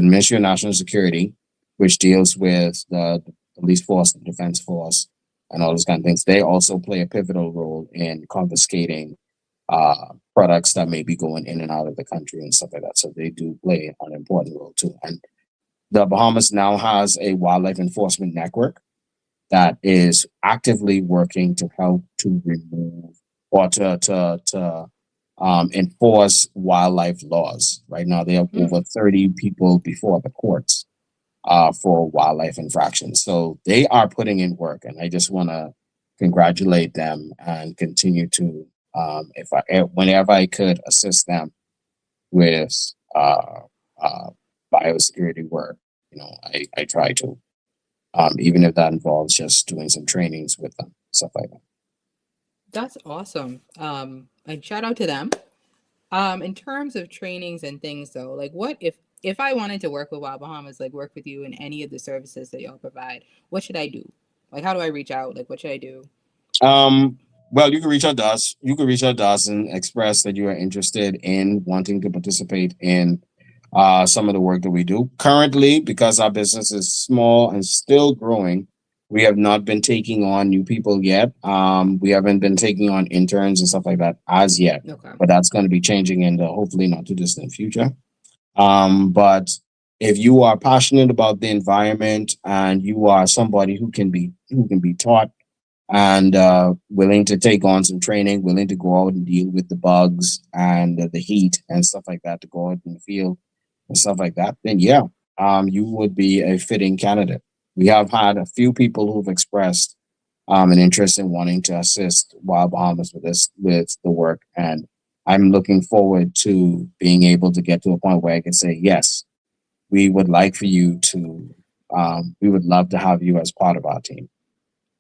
Ministry of National Security, which deals with the police force, the defense force, and all those kind of things. They also play a pivotal role in confiscating products that may be going in and out of the country and stuff like that. So they do play an important role too. And the Bahamas now has a wildlife enforcement network that is actively working to help to remove or to enforce wildlife laws. Right now, they have Mm. over 30 people before the courts for wildlife infractions. So they are putting in work, and I just want to congratulate them and continue to, whenever I could, assist them with uh, biosecurity work. I try to, even if that involves just doing some trainings with them, stuff like that. That's awesome. And shout out to them. In terms of trainings and things though, like what if I wanted to work with Wild Bahamas, like work with you in any of the services that y'all provide, what should I do? Like how do I reach out? Like what should I do? Um, well, you can reach out to us. You can reach out to us and express that you are interested in wanting to participate in some of the work that we do. Currently, because our business is small and still growing, we have not been taking on new people yet. We haven't been taking on interns and stuff like that as yet, Okay. but that's going to be changing in the hopefully not too distant future. But if you are passionate about the environment and you are somebody who can be taught and willing to take on some training, willing to go out and deal with the bugs and the heat and stuff like that, to go out in the field and stuff like that, then yeah, you would be a fitting candidate. We have had a few people who've expressed an interest in wanting to assist Wild Bahamas with the work, and I'm looking forward to being able to get to a point where I can say yes, we would like for you to. We would love to have you as part of our team,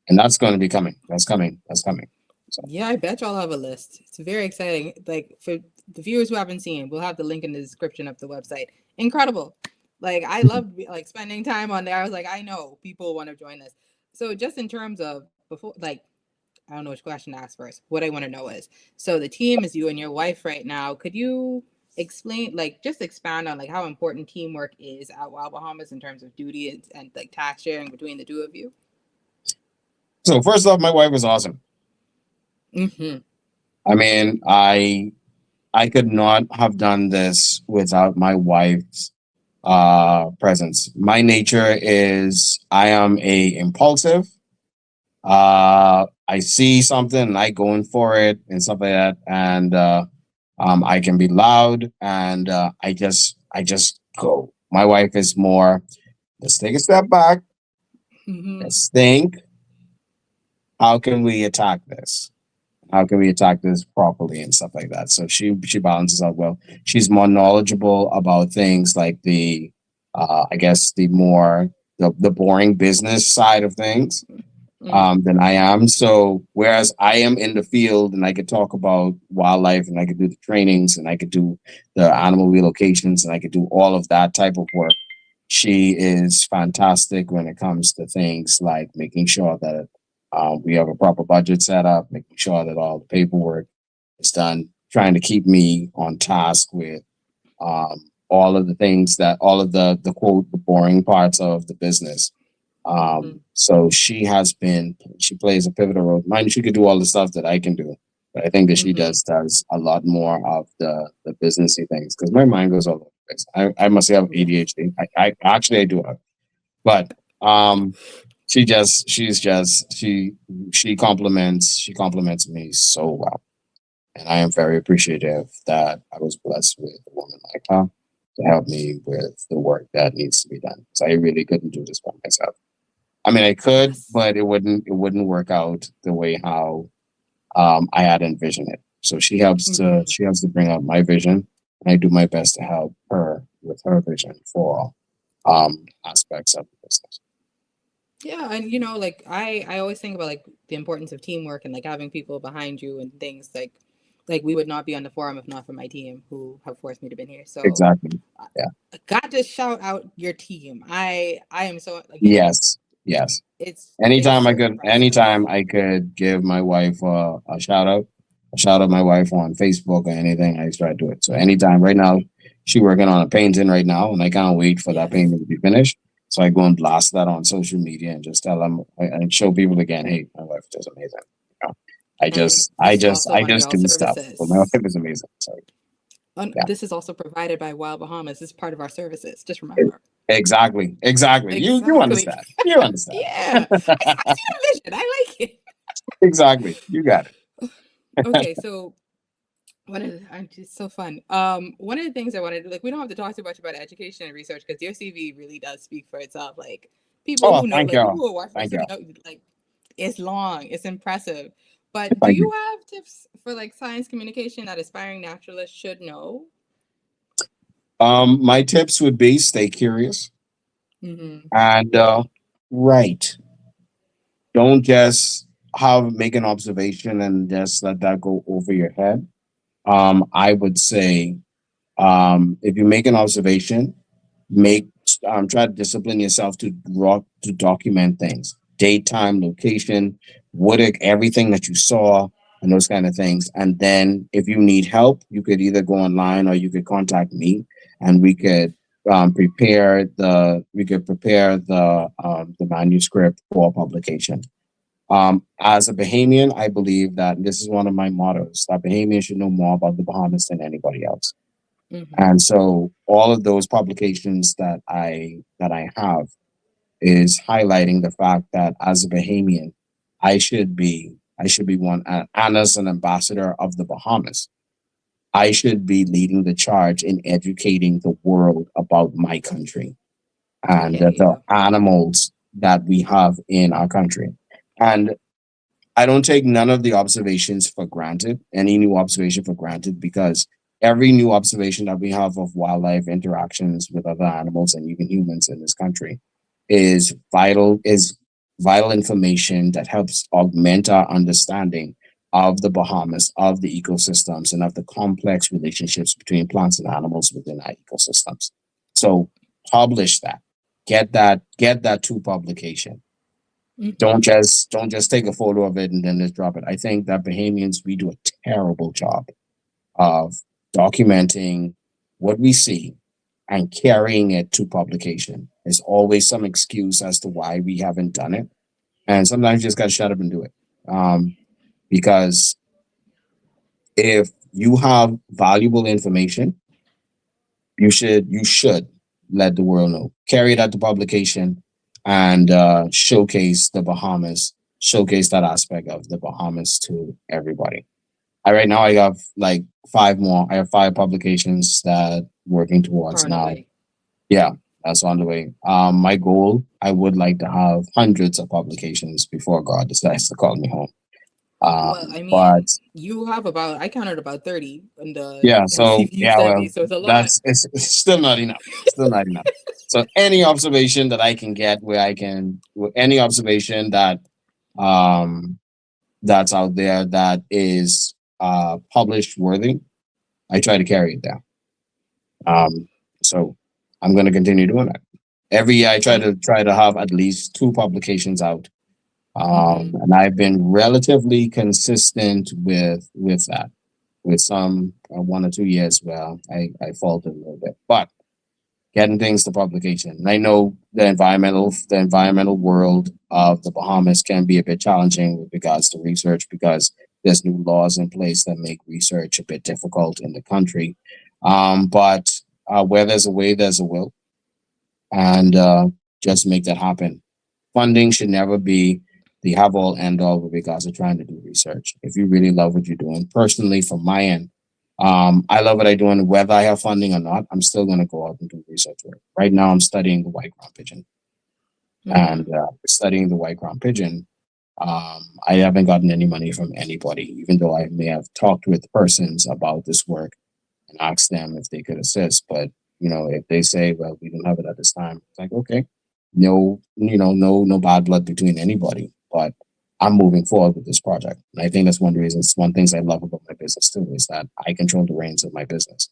and that's going to be coming. That's coming. That's coming. So. Yeah, I bet y'all have a list. It's very exciting. Like for the viewers who haven't seen, we'll have the link in the description of the website. Incredible. Like I loved like spending time on there. I was like, I know people want to join this. So just in terms of before, like, I don't know which question to ask first. What I want to know is, so the team is you and your wife right now. Could you explain, like, just expand on like how important teamwork is at Wild Bahamas in terms of duty and like task sharing between the two of you? So first off, my wife is awesome. Mm-hmm. I mean, I could not have done this without my wife's presence. My nature is I am a impulsive. I see something and I go in for it and stuff like that, and I can be loud, and I just go. My wife is more. Let's take a step back. Mm-hmm. Let's think. How can we attack this? How can we attack this properly and stuff like that? So she balances out well. She's more knowledgeable about things like the I guess the more the boring business side of things than I am. So whereas I am in the field and I could talk about wildlife and I could do the trainings and I could do the animal relocations and I could do all of that type of work, she is fantastic when it comes to things like making sure that we have a proper budget set up, making sure that all the paperwork is done, trying to keep me on task with all of the things that all of the quote the boring parts of the business. So she plays a pivotal role. Mind you, she could do all the stuff that I can do, but I think that she does a lot more of the businessy things because my mind goes all over the place. I must have ADHD. I actually I do have, but she compliments me so well, and I am very appreciative that I was blessed with a woman like her to help me with the work that needs to be done. Because I really couldn't do this by myself. I mean, I could, but it wouldn't work out the way how I had envisioned it. So she helps to bring out my vision, and I do my best to help her with her vision for aspects of the business. Yeah, and you know, like I always think about like the importance of teamwork and like having people behind you and things like we would not be on the forum if not for my team who have forced me to be here. So Exactly. Yeah. I got to shout out your team. I am so again, Yes. it's Anytime so I could give my wife a shout out my wife on Facebook or anything, I try to do it. So anytime, right now, she's working on a painting right now, and I can't wait for that painting to be finished. So I go and blast that on social media and just tell them and show people again, hey, my wife is amazing. You know, I just do stuff, but my wife is amazing. So this is also provided by Wild Bahamas. This is part of our services. Just remember. Exactly. You understand. You understand. Yeah. I see the vision. I like it. Exactly. You got it. Okay, so it's so fun. One of the things I wanted to like, we don't have to talk too much about education and research because your CV really does speak for itself. Like people who know, like people who watch this know, like it's long, it's impressive. But do you have tips for like science communication that aspiring naturalists should know? My tips would be stay curious and write. Don't just make an observation and just let that go over your head. I would say if you make an observation, try to discipline yourself to document things, date, time, location, everything that you saw, and those kind of things. And then if you need help, you could either go online or you could contact me, and we could prepare the manuscript for publication. As a Bahamian, I believe that this is one of my mottos, that Bahamians should know more about the Bahamas than anybody else. And so all of those publications that I have is highlighting the fact that as a Bahamian, I should be one, and as an ambassador of the Bahamas, I should be leading the charge in educating the world about my country and the animals that we have in our country. And I don't take none of the observations for granted, any new observation for granted, because every new observation that we have of wildlife interactions with other animals and even humans in this country is vital information that helps augment our understanding of the Bahamas, of the ecosystems, and of the complex relationships between plants and animals within our ecosystems. So publish that. Get that to publication. Don't just take a photo of it and then just drop it. I think that Bahamians, we do a terrible job of documenting what we see and carrying it to publication. There's always some excuse as to why we haven't done it. And sometimes you just gotta shut up and do it. Because if you have valuable information, you should let the world know. Carry that to publication and showcase the Bahamas, showcase that aspect of the Bahamas to everybody. Right now I have like five more. I have five publications that working towards Far and now. away. Yeah, that's on the way. My goal, I would like to have hundreds of publications before God decides to call me home. Well, I But mean, you have about, I counted about 30 in the yeah, so CV you yeah, sent me, well, so it's a lot. it's still not enough. Still not enough. So any observation that I can get where I can, any observation that um that's out there that is published worthy, I try to carry it down. So I'm going to continue doing that. Every year, I try to have at least two publications out, and I've been relatively consistent with that. With some 1 or 2 years where I faltered a little bit, but getting things to publication. And I know the environmental world of the Bahamas can be a bit challenging with regards to research because there's new laws in place that make research a bit difficult in the country. But where there's a way, there's a will, and just make that happen. Funding should never be the have all end all with regards to trying to do research. If you really love what you're doing, personally, from my end, I love what I do, and whether I have funding or not, I'm still going to go out and do research work. Right now, I'm studying the white crown pigeon, and studying the white crown pigeon. I haven't gotten any money from anybody, even though I may have talked with persons about this work and asked them if they could assist. But if they say, "Well, we don't have it at this time," it's like, okay, no bad blood between anybody. But I'm moving forward with this project, and I think that's one of the reasons. One things I love about my business too is that I control the reins of my business.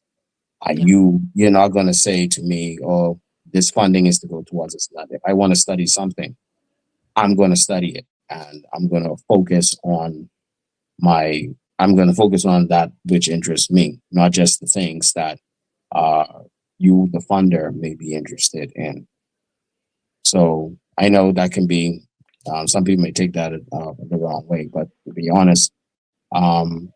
You're not going to say to me, "Oh, this funding is to go towards this." If I want to study something, I'm going to study it, and I'm going to focus on my. I'm going to focus on that which interests me, not just the things that uh, you, the funder, may be interested in. So I know that can be. Some people may take that the wrong way, but to be honest,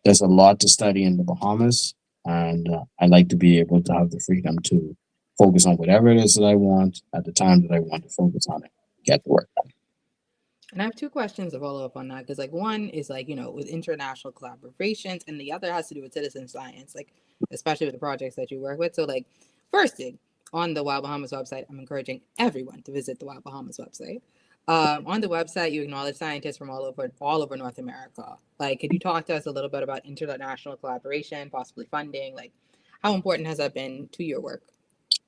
there's a lot to study in the Bahamas, and I like to be able to have the freedom to focus on whatever it is that I want at the time that I want to focus on it, get the work done. And I have two questions to follow up on that because, like, one is like, with international collaborations, and the other has to do with citizen science, like, especially with the projects that you work with. So, like, first thing, on the Wild Bahamas website, I'm encouraging everyone to visit the Wild Bahamas website. On the website, you acknowledge scientists from all over North America. Like, could you talk to us a little bit about international collaboration, possibly funding? Like, how important has that been to your work?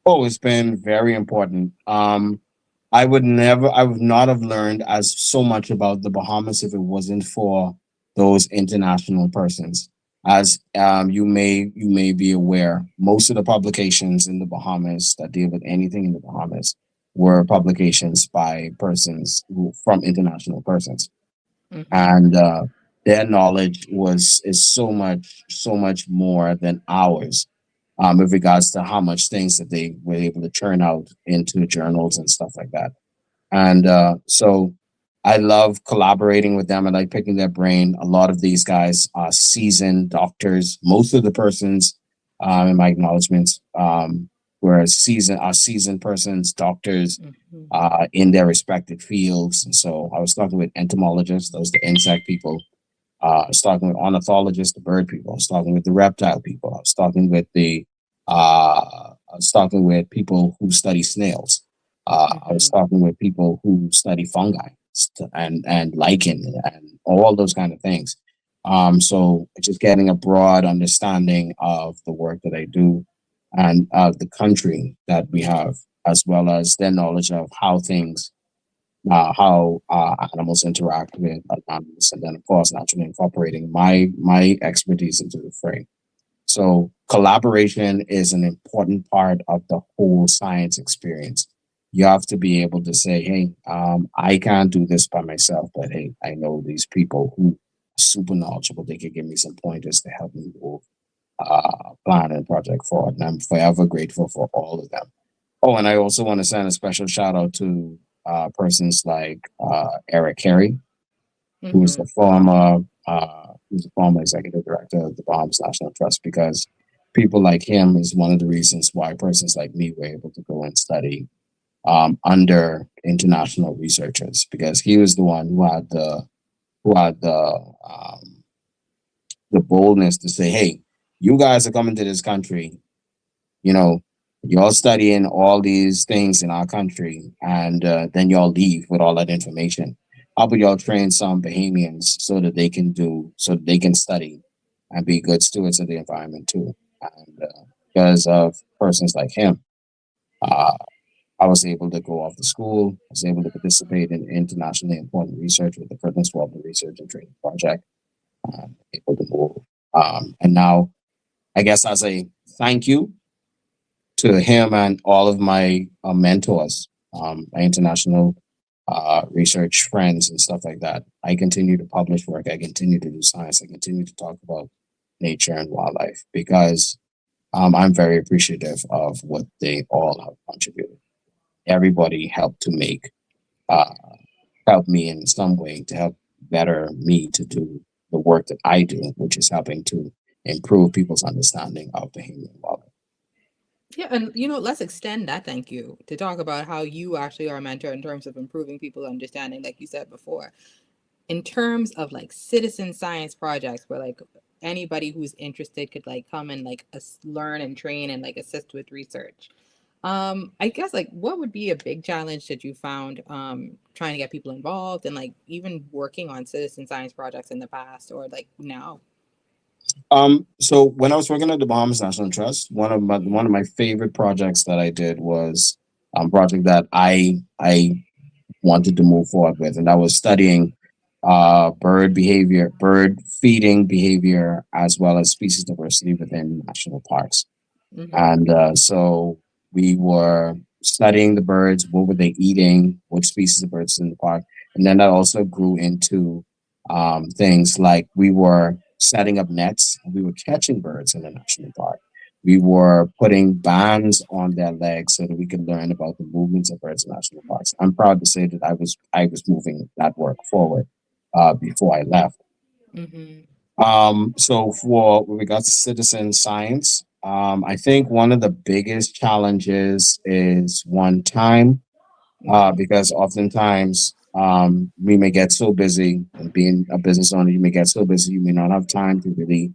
Oh, it's been very important. I would not have learned as so much about the Bahamas if it wasn't for those international persons. As you may be aware, most of the publications in the Bahamas that deal with anything in the Bahamas were publications by persons from international persons, and their knowledge is so much more than ours, with regards to how much things that they were able to churn out into journals and stuff like that. And so I love collaborating with them. I like picking their brain. A lot of these guys are seasoned doctors. Most of the persons in my acknowledgments were seasoned persons, doctors in their respective fields. And so I was talking with entomologists, those the insect people. I was talking with ornithologists, the bird people. I was talking with the reptile people. I was talking with people who study snails. I was Mm-hmm. talking with people who study fungi and lichen and all those kind of things. So just getting a broad understanding of the work that I do and of the country that we have, as well as their knowledge of how animals interact with animals, and then of course naturally incorporating my expertise into the fray. So collaboration is an important part of the whole science experience. You have to be able to say, hey, I can't do this by myself, but hey, I know these people who are super knowledgeable. They could give me some pointers to help me move plan and project forward. And I'm forever grateful for all of them. Oh, and I also want to send a special shout out to persons like Eric Carey, Mm-hmm. who's the former executive director of the Bahamas National Trust, because people like him is one of the reasons why persons like me were able to go and study under international researchers, because he was the one who had the boldness to say, hey, you guys are coming to this country, you know, y'all studying all these things in our country, and then y'all leave with all that information. How about y'all train some Bahamians so that they can study and be good stewards of the environment too? And because of persons like him, uh, I was able to go off to school. I was able to participate in internationally important research with the Furthest World Research and Training Project. Able to move, and now I guess as a thank you to him and all of my mentors, my international research friends and stuff like that. I continue to publish work. I continue to do science. I continue to talk about nature and wildlife because I'm very appreciative of what they all have contributed. Everybody helped to uh, help me in some way to help better me to do the work that I do, which is helping to improve people's understanding of Bahamian wildlife. Yeah, and let's extend that thank you to talk about how you actually are a mentor in terms of improving people's understanding, like you said before, in terms of like citizen science projects where like anybody who's interested could like come and like learn and train and like assist with research. I guess like what would be a big challenge that you found trying to get people involved and like even working on citizen science projects in the past or like now? So when I was working at the Bahamas National Trust, one of my favorite projects that I did was project that I wanted to move forward with, and that was studying bird feeding behavior, as well as species diversity within national parks. Mm-hmm. And so we were studying the birds, what were they eating, what species of birds in the park. And then that also grew into things like we were setting up nets and we were catching birds in the national park. We were putting bands on their legs so that we could learn about the movements of birds in national parks. I'm proud to say that I was moving that work forward before I left. Mm-hmm. So for with regards to citizen science, I think one of the biggest challenges is one time, Mm-hmm. because oftentimes we may get so busy, and being a business owner, you may get so busy you may not have time to really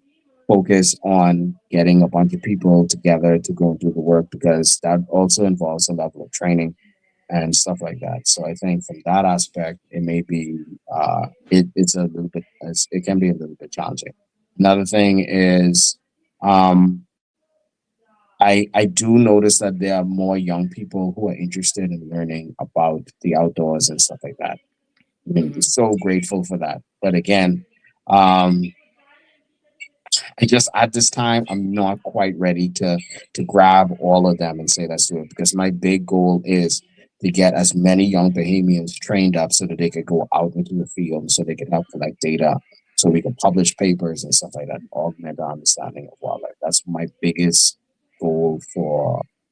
focus on getting a bunch of people together to go and do the work, because that also involves a level of training and stuff like that. So I think from that aspect, it may be it's a little bit it can be a little bit challenging. Another thing is um, I do notice that there are more young people who are interested in learning about the outdoors and stuff like that. I'm Mm-hmm. so grateful for that. But again, um, I just at this time I'm not quite ready to grab all of them and say let's do it, because my big goal is to get as many young Bahamians trained up so that they could go out into the field, so they could help collect data, so we can publish papers and stuff like that, and augment our understanding of wildlife. That's my biggest goal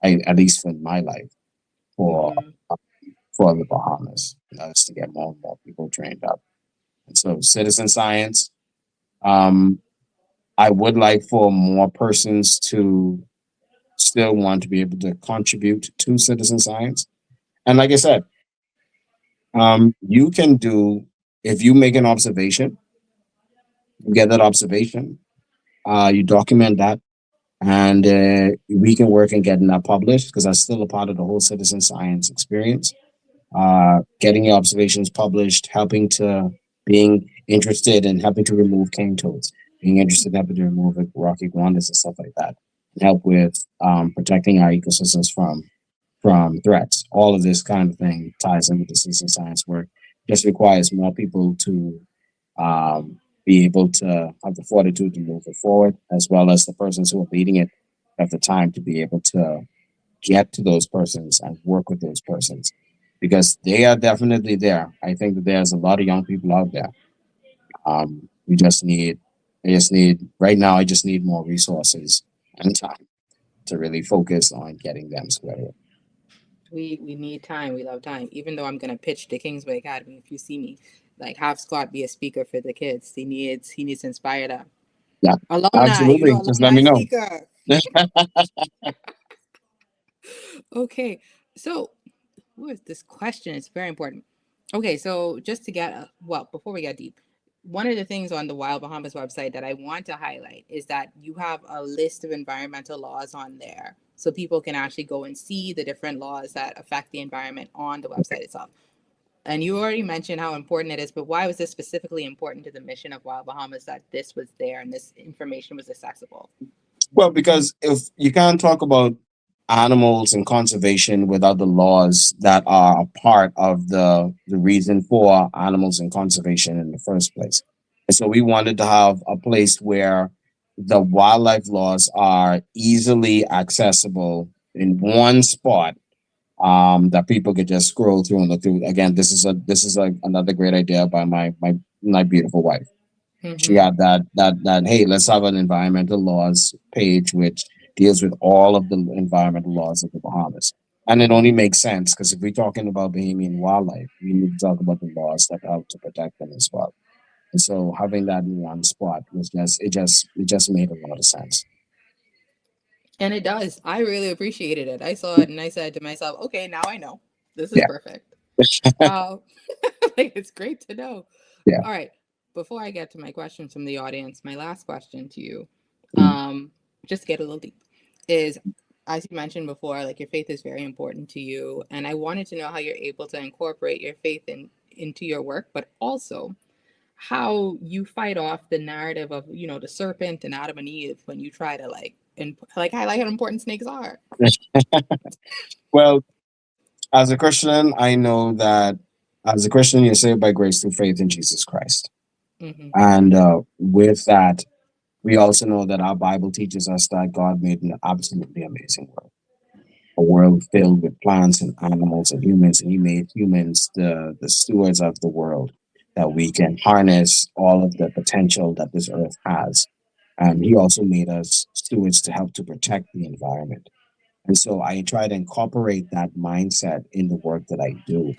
at least for my life, for Mm-hmm. for the Bahamas. Is to get more and more people trained up. And so citizen science. Um, I would like for more persons to still want to be able to contribute to citizen science. And like I said, you can do, if you make an observation, you get that observation, you document that, And we can work in getting that published because that's still a part of the whole citizen science experience. Getting your observations published, helping to being interested in helping to remove cane toads, being interested in helping to remove rocky iguanas and stuff like that, and help with protecting our ecosystems from threats. All of this kind of thing ties in with the citizen science work. Just requires more people to be able to have the fortitude to move it forward, as well as the persons who are leading it have the time to be able to get to those persons and work with those persons because they are definitely there. I think that there's a lot of young people out there. We just need, I just need, right now, I just need more resources and time to really focus on getting them squared away. We need time. We love time. Even though I'm gonna pitch the Kingsway Academy, if you see me, like have Scott be a speaker for the kids. He needs to inspire them. Yeah, Alumni, absolutely. Just let alumni me know. speaker. Okay, so what is this question? It's very important. Okay, so just to get well, before we get deep, one of the things on the Wild Bahamas website that I want to highlight is that you have a list of environmental laws on there, so people can actually go and see the different laws that affect the environment on the website itself. And you already mentioned how important it is, but why was this specifically important to the mission of Wild Bahamas that this was there and this information was accessible? Well, because if you can't talk about animals and conservation without the laws that are a part of the reason for animals and conservation in the first place. And so we wanted to have a place where the wildlife laws are easily accessible in one spot that people could just scroll through and look through. Again, this is another great idea by my beautiful wife. She Mm-hmm. got that hey, let's have an environmental laws page which deals with all of the environmental laws of the Bahamas. And it only makes sense because if we're talking about Bahamian wildlife, we need to talk about the laws that help to protect them as well. And so having that in one spot was just made a lot of sense. And it does. I really appreciated it. I saw it and I said to myself, okay, now I know. This is Yeah. perfect. Uh, like it's great to know. Yeah. All right. Before I get to my questions from the audience, my last question to you, Mm. just to get a little deep, is as you mentioned before, like your faith is very important to you. And I wanted to know how you're able to incorporate your faith into your work, but also how you fight off the narrative of, the serpent and Adam and Eve when you try to like highlight how important snakes are. Well, as a Christian, I know that as a Christian, you're saved by grace through faith in Jesus Christ. Mm-hmm. And with that, we also know that our Bible teaches us that God made an absolutely amazing world, a world filled with plants and animals and humans, and He made humans the stewards of the world, that we can harness all of the potential that this earth has. And He also made us stewards to help to protect the environment. And so I try to incorporate that mindset in the work that I do,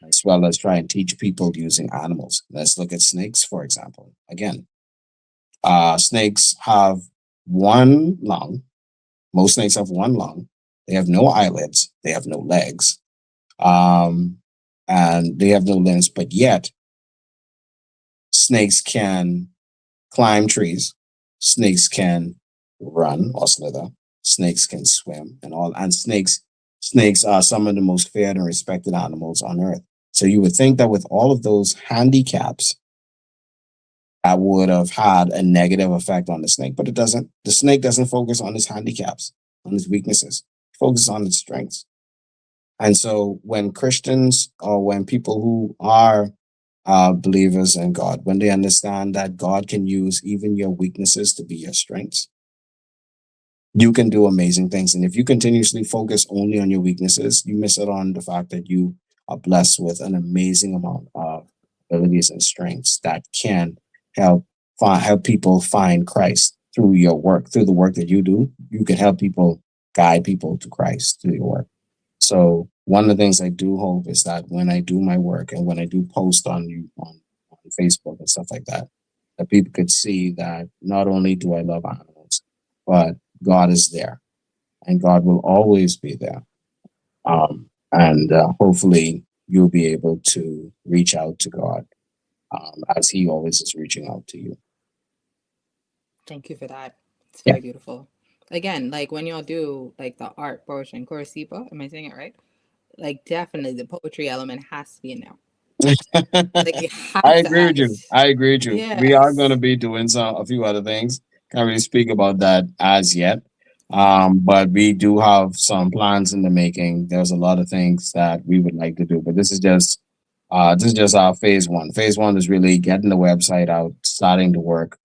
as well as try and teach people using animals. Let's look at snakes, for example. Again, snakes have one lung. Most snakes have one lung. They have no eyelids. They have no legs. Um, and they have no limbs, but yet snakes can climb trees. Snakes can run or slither. Snakes can swim and all. And snakes are some of the most feared and respected animals on earth. So you would think that with all of those handicaps, that would have had a negative effect on the snake, but it doesn't. The snake doesn't focus on its handicaps, on its weaknesses. It focuses on its strengths. And so when Christians or when people who are believers in God, when they understand that God can use even your weaknesses to be your strengths, you can do amazing things. And if you continuously focus only on your weaknesses, you miss out on the fact that you are blessed with an amazing amount of abilities and strengths that can help help people find Christ through your work, through the work that you do. You can help people, guide people to Christ through your work. So one of the things I do hope is that when I do my work and when I do post on Facebook and stuff like that, that people could see that not only do I love animals, but God is there, and God will always be there. And hopefully, you'll be able to reach out to God as He always is reaching out to you. Thank you for that. It's Yeah. very beautiful. again, like when y'all do like the art portion, Corsipa, am I saying it right? Like definitely the poetry element has to be in there. Like you I have to agree with add you. it. I agree with you. We are going to Yes. be doing a few other things. Can't really speak about that as yet. Okay. But we do have some plans in the making. There's a lot of things that we would like to do, but this is just our phase one. Phase one is really getting the website out, starting to work,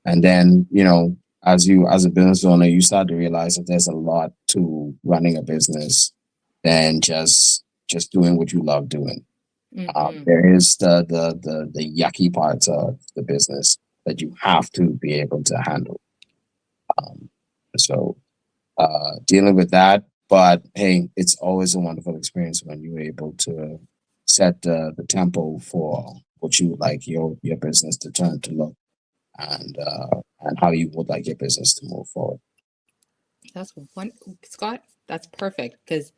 and then as a business owner, you start to realize that there's a lot to running a business than just doing what you love doing. Mm-hmm. There is the yucky parts of the business that you have to be able to handle. Um, so dealing with that, but hey, it's always a wonderful experience when you're able to set the tempo for what you would like your business to turn to look, and how you would like your business to move forward. That's one, Scott. That's perfect because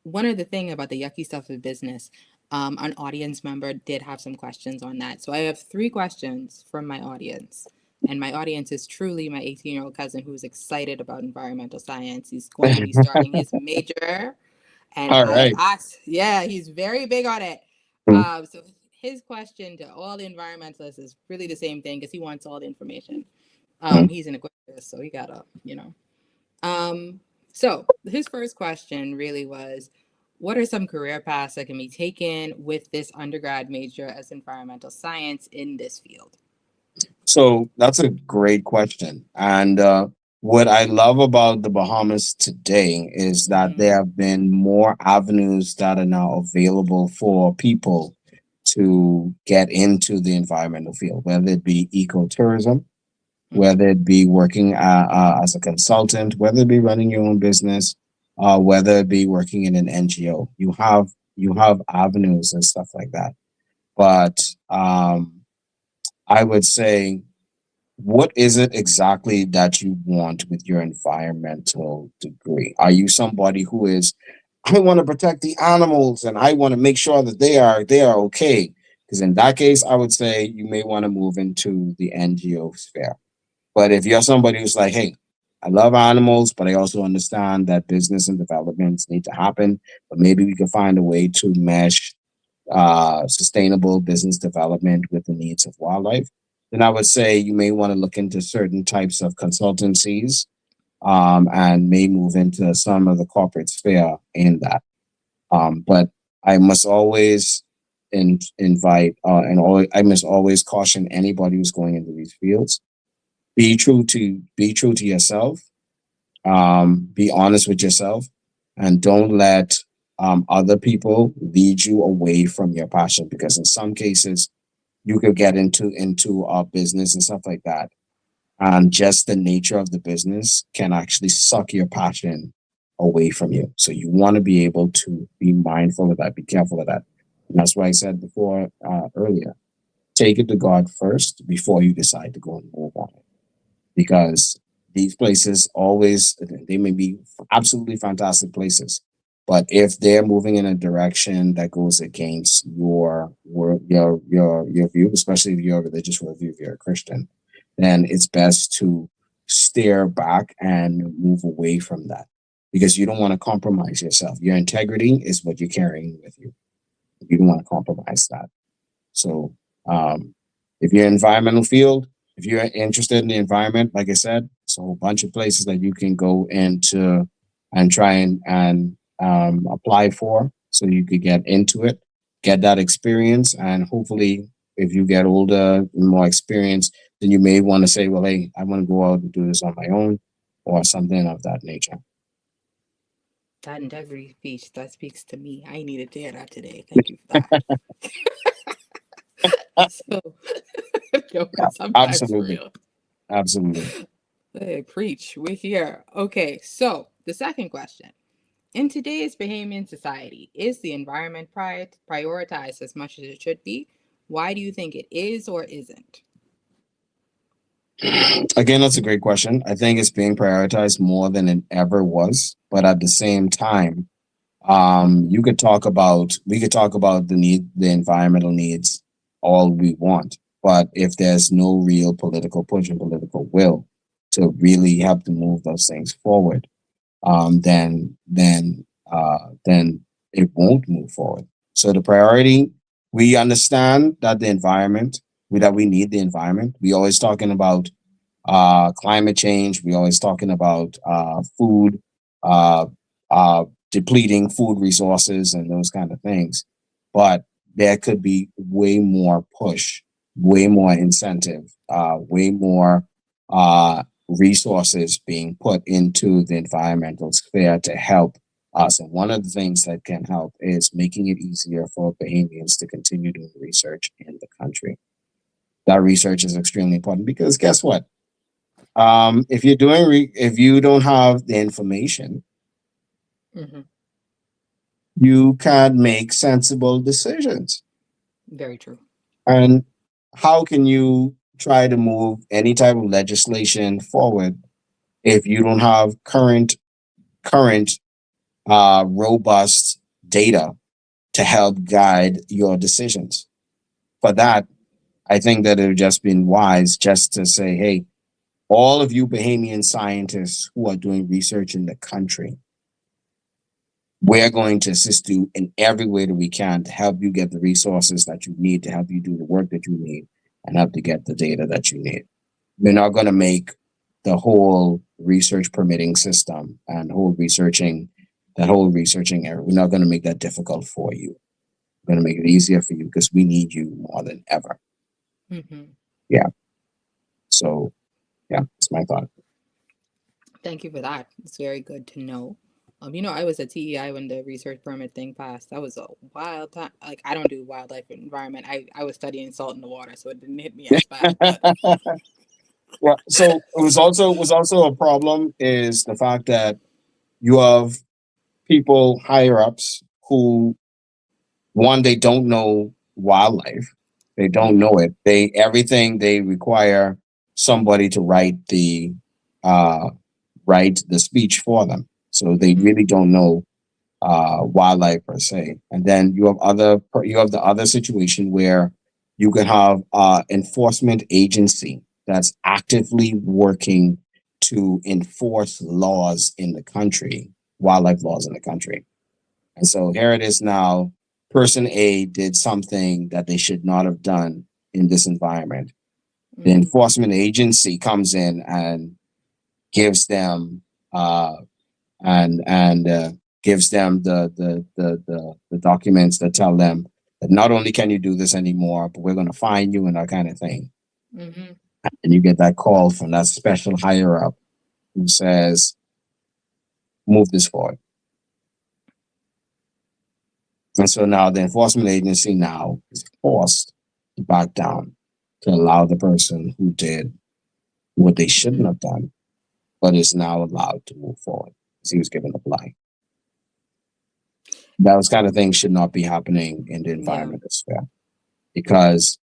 one of the thing about the yucky stuff of business, an audience member did have some questions on that. So I have 3 questions from my audience. And my audience is truly my 18-year-old cousin who's excited about environmental science. He's going to be starting his major. And All I right. asked, yeah, he's very big on it. Mm, So his question to all the environmentalists is really the same thing because he wants all the information. mm. He's an Aquarius, so he gotta, you know. Um, so his first question really was, what are some career paths that can be taken with this undergrad major as environmental science in this field? So that's a great question. And what I love about the Bahamas today is that Mm-hmm. there have been more avenues that are now available for people to get into the environmental field, whether it be ecotourism, Mm-hmm. whether it be working as a consultant, whether it be running your own business, whether it be working in an NGO. You have avenues and stuff like that. But I would say, what is it exactly that you want with your environmental degree? Are you somebody who is, I want to protect the animals and I want to make sure that they are okay? Because in that case, I would say you may want to move into the NGO sphere. But if you're somebody who's like, hey, I love animals, but I also understand that business and developments need to happen, but maybe we can find a way to mesh sustainable business development with the needs of wildlife, then I would say you may want to look into certain types of consultancies, and may move into some of the corporate sphere in that. But I must always invite, I must always caution anybody who's going into these fields: be true to yourself, be honest with yourself, and don't let other people lead you away from your passion, because in some cases you could get into our business and stuff like that, and just the nature of the business can actually suck your passion away from you. So you want to be able to be mindful of that, be careful of that. And that's why I said before, earlier, take it to God first before you decide to go and move on it, because these places always, they may be absolutely fantastic places, but if they're moving in a direction that goes against your view, especially if you're a religious worldview, if you're a Christian, then it's best to steer back and move away from that, because you don't want to compromise yourself. Your integrity is what you're carrying with you. You don't want to compromise that. So, if you're in environmental field, if you're interested in the environment, like I said, it's a whole bunch of places that you can go into and try and apply for, so you could get into it, get that experience, and hopefully, if you get older, more experience, then you may want to say, well, hey, I want to go out and do this on my own, or something of that nature. That integrity speech, that speaks to me. I needed to hear that today. Thank you for that. So, yo, Yeah, sometimes for absolutely, real. absolutely. Hey, preach. We're here. Okay, so the second question. In today's Bahamian society, is the environment prioritized as much as it should be? Why do you think it is or isn't? Again, that's a great question. I think it's being prioritized more than it ever was, but at the same time, we could talk about the environmental needs all we want, but if there's no real political push and political will to really help to move those things forward, then it won't move forward. So the priority, we understand that the environment, that we need the environment. We always talking about climate change. We always talking about food, uh, depleting food resources and those kind of things. But there could be way more push, way more incentive, way more resources being put into the environmental sphere to help us. And one of the things that can help is making it easier for Bahamians to continue doing research in the country. That research is extremely important because guess what? If you're if you don't have the information, Mm-hmm. you can't make sensible decisions. Very true. And how can you try to move any type of legislation forward if you don't have current robust data to help guide your decisions? For that, I think that it would just been wise just to say, hey, all of you Bahamian scientists who are doing research in the country, we're going to assist you in every way that we can to help you get the resources that you need, to help you do the work that you need, and help to get the data that you need. We're not going to make the whole research permitting system and that whole researching area, we're not going to make that difficult for you. We're going to make it easier for you because we need you more than ever. Mm-hmm. Yeah. So, yeah, that's my thought. Thank you for that. It's very good to know. I was at TEI when the research permit thing passed. That was a wild time. Like, I don't do wildlife environment. I was studying salt in the water, so it didn't hit me as bad. But Yeah. So it was also a problem is the fact that you have people higher ups who, one, they don't know wildlife. They don't know it. Everything they require somebody to uh write the speech for them. So they really don't know wildlife per se. And then you have the other situation where you can have enforcement agency that's actively working to enforce laws in the country, wildlife laws in the country. And so here it is now, person A did something that they should not have done in this environment. The enforcement agency comes in and gives them gives them the documents that tell them that not only can you do this anymore, but we're going to fine you and that kind of thing. mm-hmm. And you get that call from that special higher up who says, move this forward. And so now the enforcement agency now is forced to back down to allow the person who did what they shouldn't have done, but is now allowed to move forward because he was given a blight. Those kind of things should not be happening in the environmental sphere, because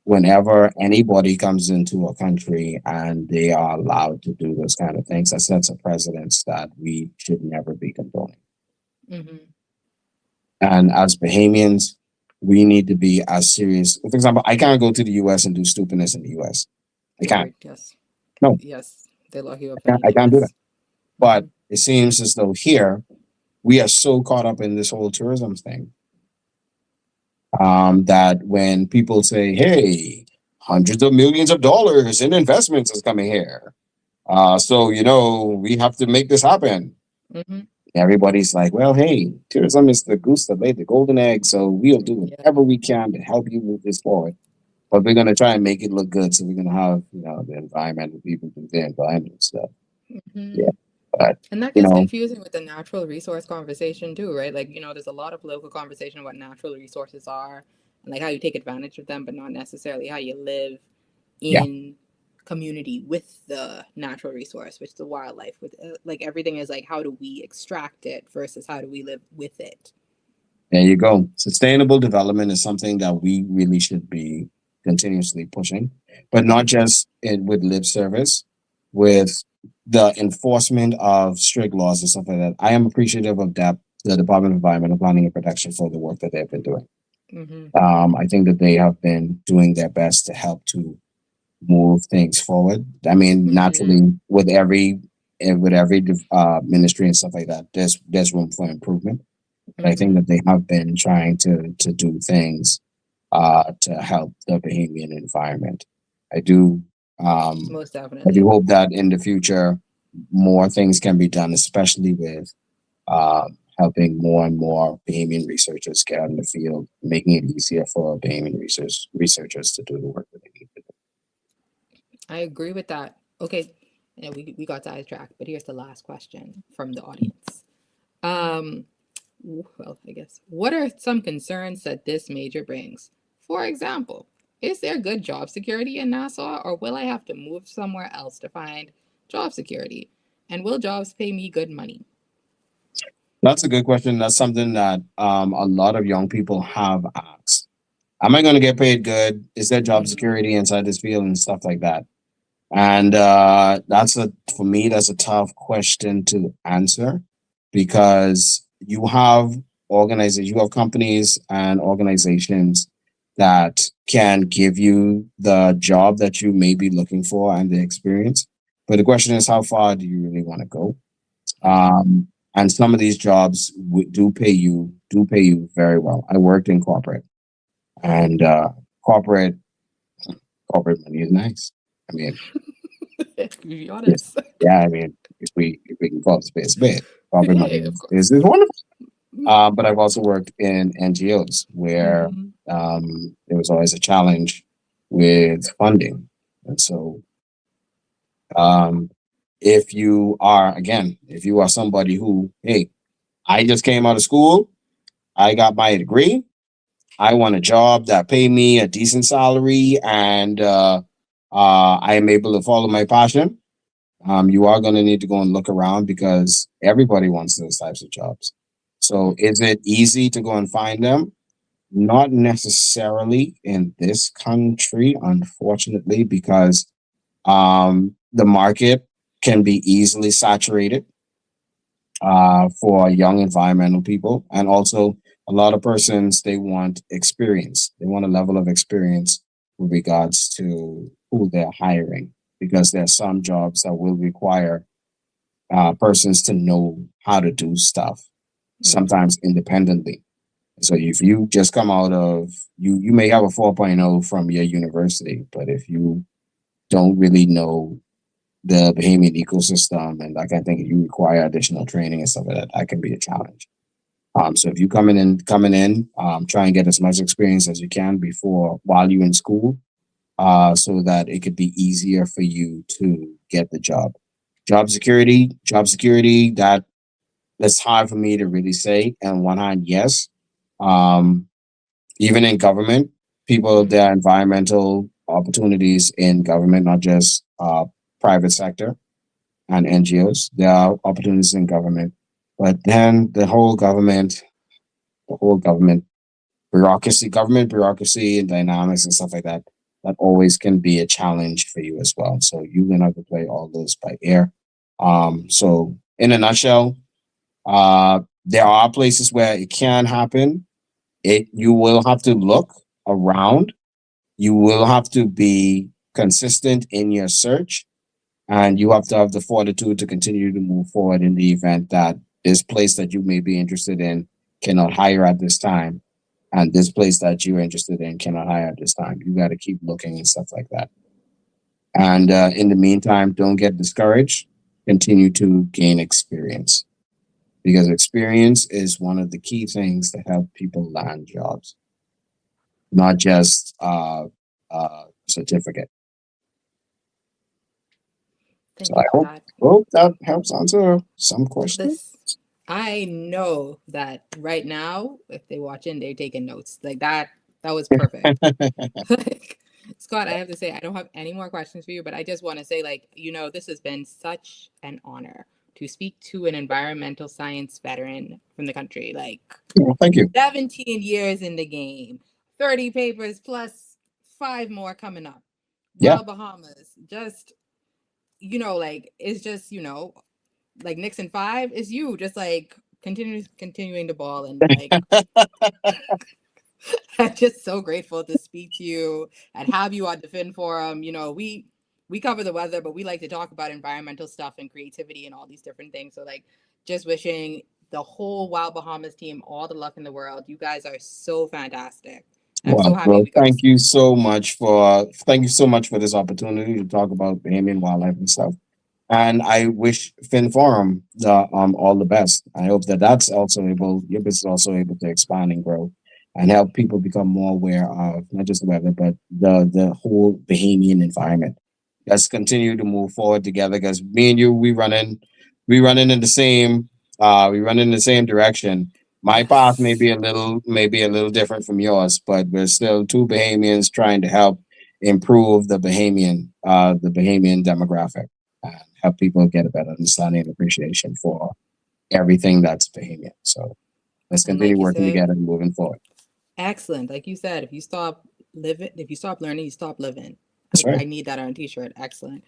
whenever anybody comes into a country and they are allowed to do those kind of things, that sets a precedence that we should never be condoning. Mm-hmm. And as Bahamians, we need to be as serious. For example, I can't go to the US and do stupidness in the US. I can't. Yes. No. Yes. They lock you up. I can't do that. But it seems as though here we are so caught up in this whole tourism thing that when people say, hey, hundreds of millions of dollars in investments is coming here. So, we have to make this happen. Mm-hmm. Everybody's like, well, hey, tourism is the goose that laid the golden egg. So we'll do whatever we can to help you move this forward. But we're going to try and make it look good. So we're going to have, the environmental people do their environmental stuff. Mm-hmm. Yeah. But, and that gets confusing with the natural resource conversation too, right? Like, there's a lot of local conversation about natural resources are and like how you take advantage of them, but not necessarily how you live in community with the natural resource, which is the wildlife. With like everything is like, how do we extract it versus how do we live with it? There you go. Sustainable development is something that we really should be continuously pushing, but not just with lip service, with the enforcement of strict laws and stuff like that. I am appreciative of that, the Department of Environmental Planning and Protection, for the work that they've been doing. Mm-hmm. I think that they have been doing their best to help to move things forward. I mean, naturally, with every ministry and stuff like that, there's room for improvement. But I think that they have been trying to do things to help the Bahamian environment. I do Most I definitely. do hope that in the future more things can be done, especially with helping more and more Bahamian researchers get out in the field, making it easier for Bahamian researchers to do the work that they need to do. I agree with that. Okay, yeah, we got sidetracked, but here's the last question from the audience. Um, well, I guess, what are some concerns that this major brings? For example, is there good job security in Nassau, or will I have to move somewhere else to find job security? And will jobs pay me good money? That's a good question. That's something that a lot of young people have asked. Am I going to get paid good? Is there job Mhm. security inside this field and stuff like that? And for me, that's a tough question to answer because you have companies and organizations that can give you the job that you may be looking for and the experience. But the question is, how far do you really want to go? Um, and some of these jobs do pay you very well. I worked in corporate, and corporate corporate money is nice. I mean, To be yeah, honest. yeah. I mean, if we can call it a spade, corporate money Yeah, of is course. is wonderful. But I've also worked in NGOs where Mhm. there was always a challenge with funding, and so um, if you are somebody who, hey, I just came out of school, I got my degree, I want a job that pay me a decent salary, and I am able to follow my passion. You are going to need to go and look around because everybody wants those types of jobs. So, is it easy to go and find them? Not necessarily in this country, unfortunately, because the market can be easily saturated for young environmental people. And also, a lot of persons, they want experience. They want a level of experience with regards to who they're hiring, because there are some jobs that will require persons to know how to do stuff, Mhm. sometimes independently. So if you just come out of you may have a 4.0 from your university, but if you don't really know the Bahamian ecosystem and like I think you require additional training and stuff like that, that can be a challenge. So if you coming in, try and get as much experience as you can before while you're in school, so that it could be easier for you to get the job. Job security, that's hard for me to really say. And on one hand, yes. Um, Even in government, there are Mhm. environmental opportunities in government, not just private sector and NGOs. There are opportunities in government, but then the whole government bureaucracy and dynamics and stuff like that, that always can be a challenge for you as well. So you're gonna have to play all those by ear. So in a nutshell, there are places where it can happen. You will have to look around. You will have to be consistent in your search, and you have to have the fortitude to continue to move forward in the event that this place that you may be interested in cannot hire at this time, and this place that you're interested in cannot hire at this time. You got to keep looking and stuff like that. And in the meantime, don't get discouraged. Continue to gain experience, because experience is one of the key things that help people land jobs, not just certificate. So Thank I you for hope that. hope that helps answer some questions. This, I know that right now, if they watching, they're taking notes. Like that was perfect. Like, Scott, I have to say, I don't have any more questions for you, but I just want to say, like, this has been such an honor to speak to an environmental science veteran from the country. Like, Well, thank you. 17 years in the game, 30 papers plus five more coming up. Yeah. Wild Bahamas, just, like, it's just, like Nixon 5 is you, just like continuing the ball and like I'm just so grateful to speak to you and have you on the Fin Forum. We cover the weather, but we like to talk about environmental stuff and creativity and all these different things. So like, just wishing the whole Wild Bahamas team all the luck in the world. You guys are so fantastic. I'm so happy Well, we got to thank you so much for this opportunity to talk about Bahamian wildlife and stuff. And I wish Fin Forum all the best. I hope that your business is also able to expand and grow and help people become more aware of not just the weather, but the whole Bahamian environment. Let's continue to move forward together because me and you, we running in the same, we run in the same direction. My path Yes. may be a little different from yours, but we're still two Bahamians trying to help improve the Bahamian demographic and help people get a better understanding and appreciation for everything that's Bahamian. So let's And continue like you working said, together and moving forward. excellent. Like you said, if you stop learning, you stop living. That's I right. need that on a t-shirt. Excellent.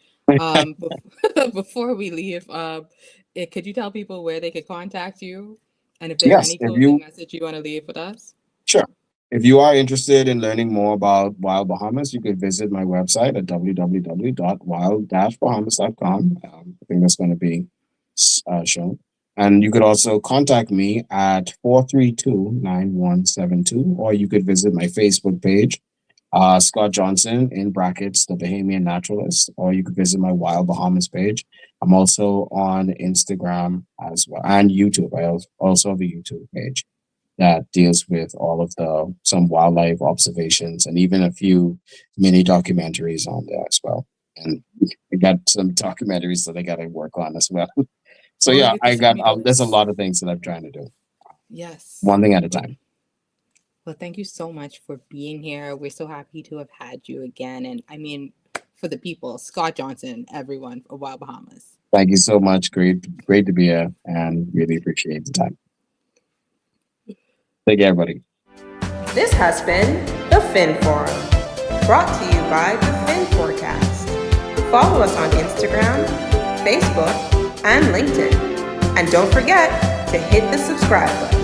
Before we leave, could you tell people where they could contact you? And if there's Yes, any if closing you message you want to leave with us? sure. If you are interested in learning more about Wild Bahamas, you could visit my website at www.wild-bahamas.com. I think that's going to be shown. And you could also contact me at 432-9172, or you could visit my Facebook page, Scott Johnson, in brackets, the Bahamian Naturalist, or you could visit my Wild Bahamas page. I'm also on Instagram as well and YouTube. I also have a YouTube page that deals with all of some wildlife observations and even a few mini documentaries on there as well. And I got some documentaries that I got to work on as well. So Oh, yeah, you have to send me there's a those. lot of things that I'm trying to do, Yes. one thing at a Well, time. well, thank you so much for being here. We're so happy to have had you again. And I mean, for the people, Scott Johnson, everyone of Wild Bahamas. Thank you so much. Great to be here and really appreciate the time. Take care, everybody. This has been the Fin Forum, brought to you by the Fin Forecast. Follow us on Instagram, Facebook, and LinkedIn. And don't forget to hit the subscribe button.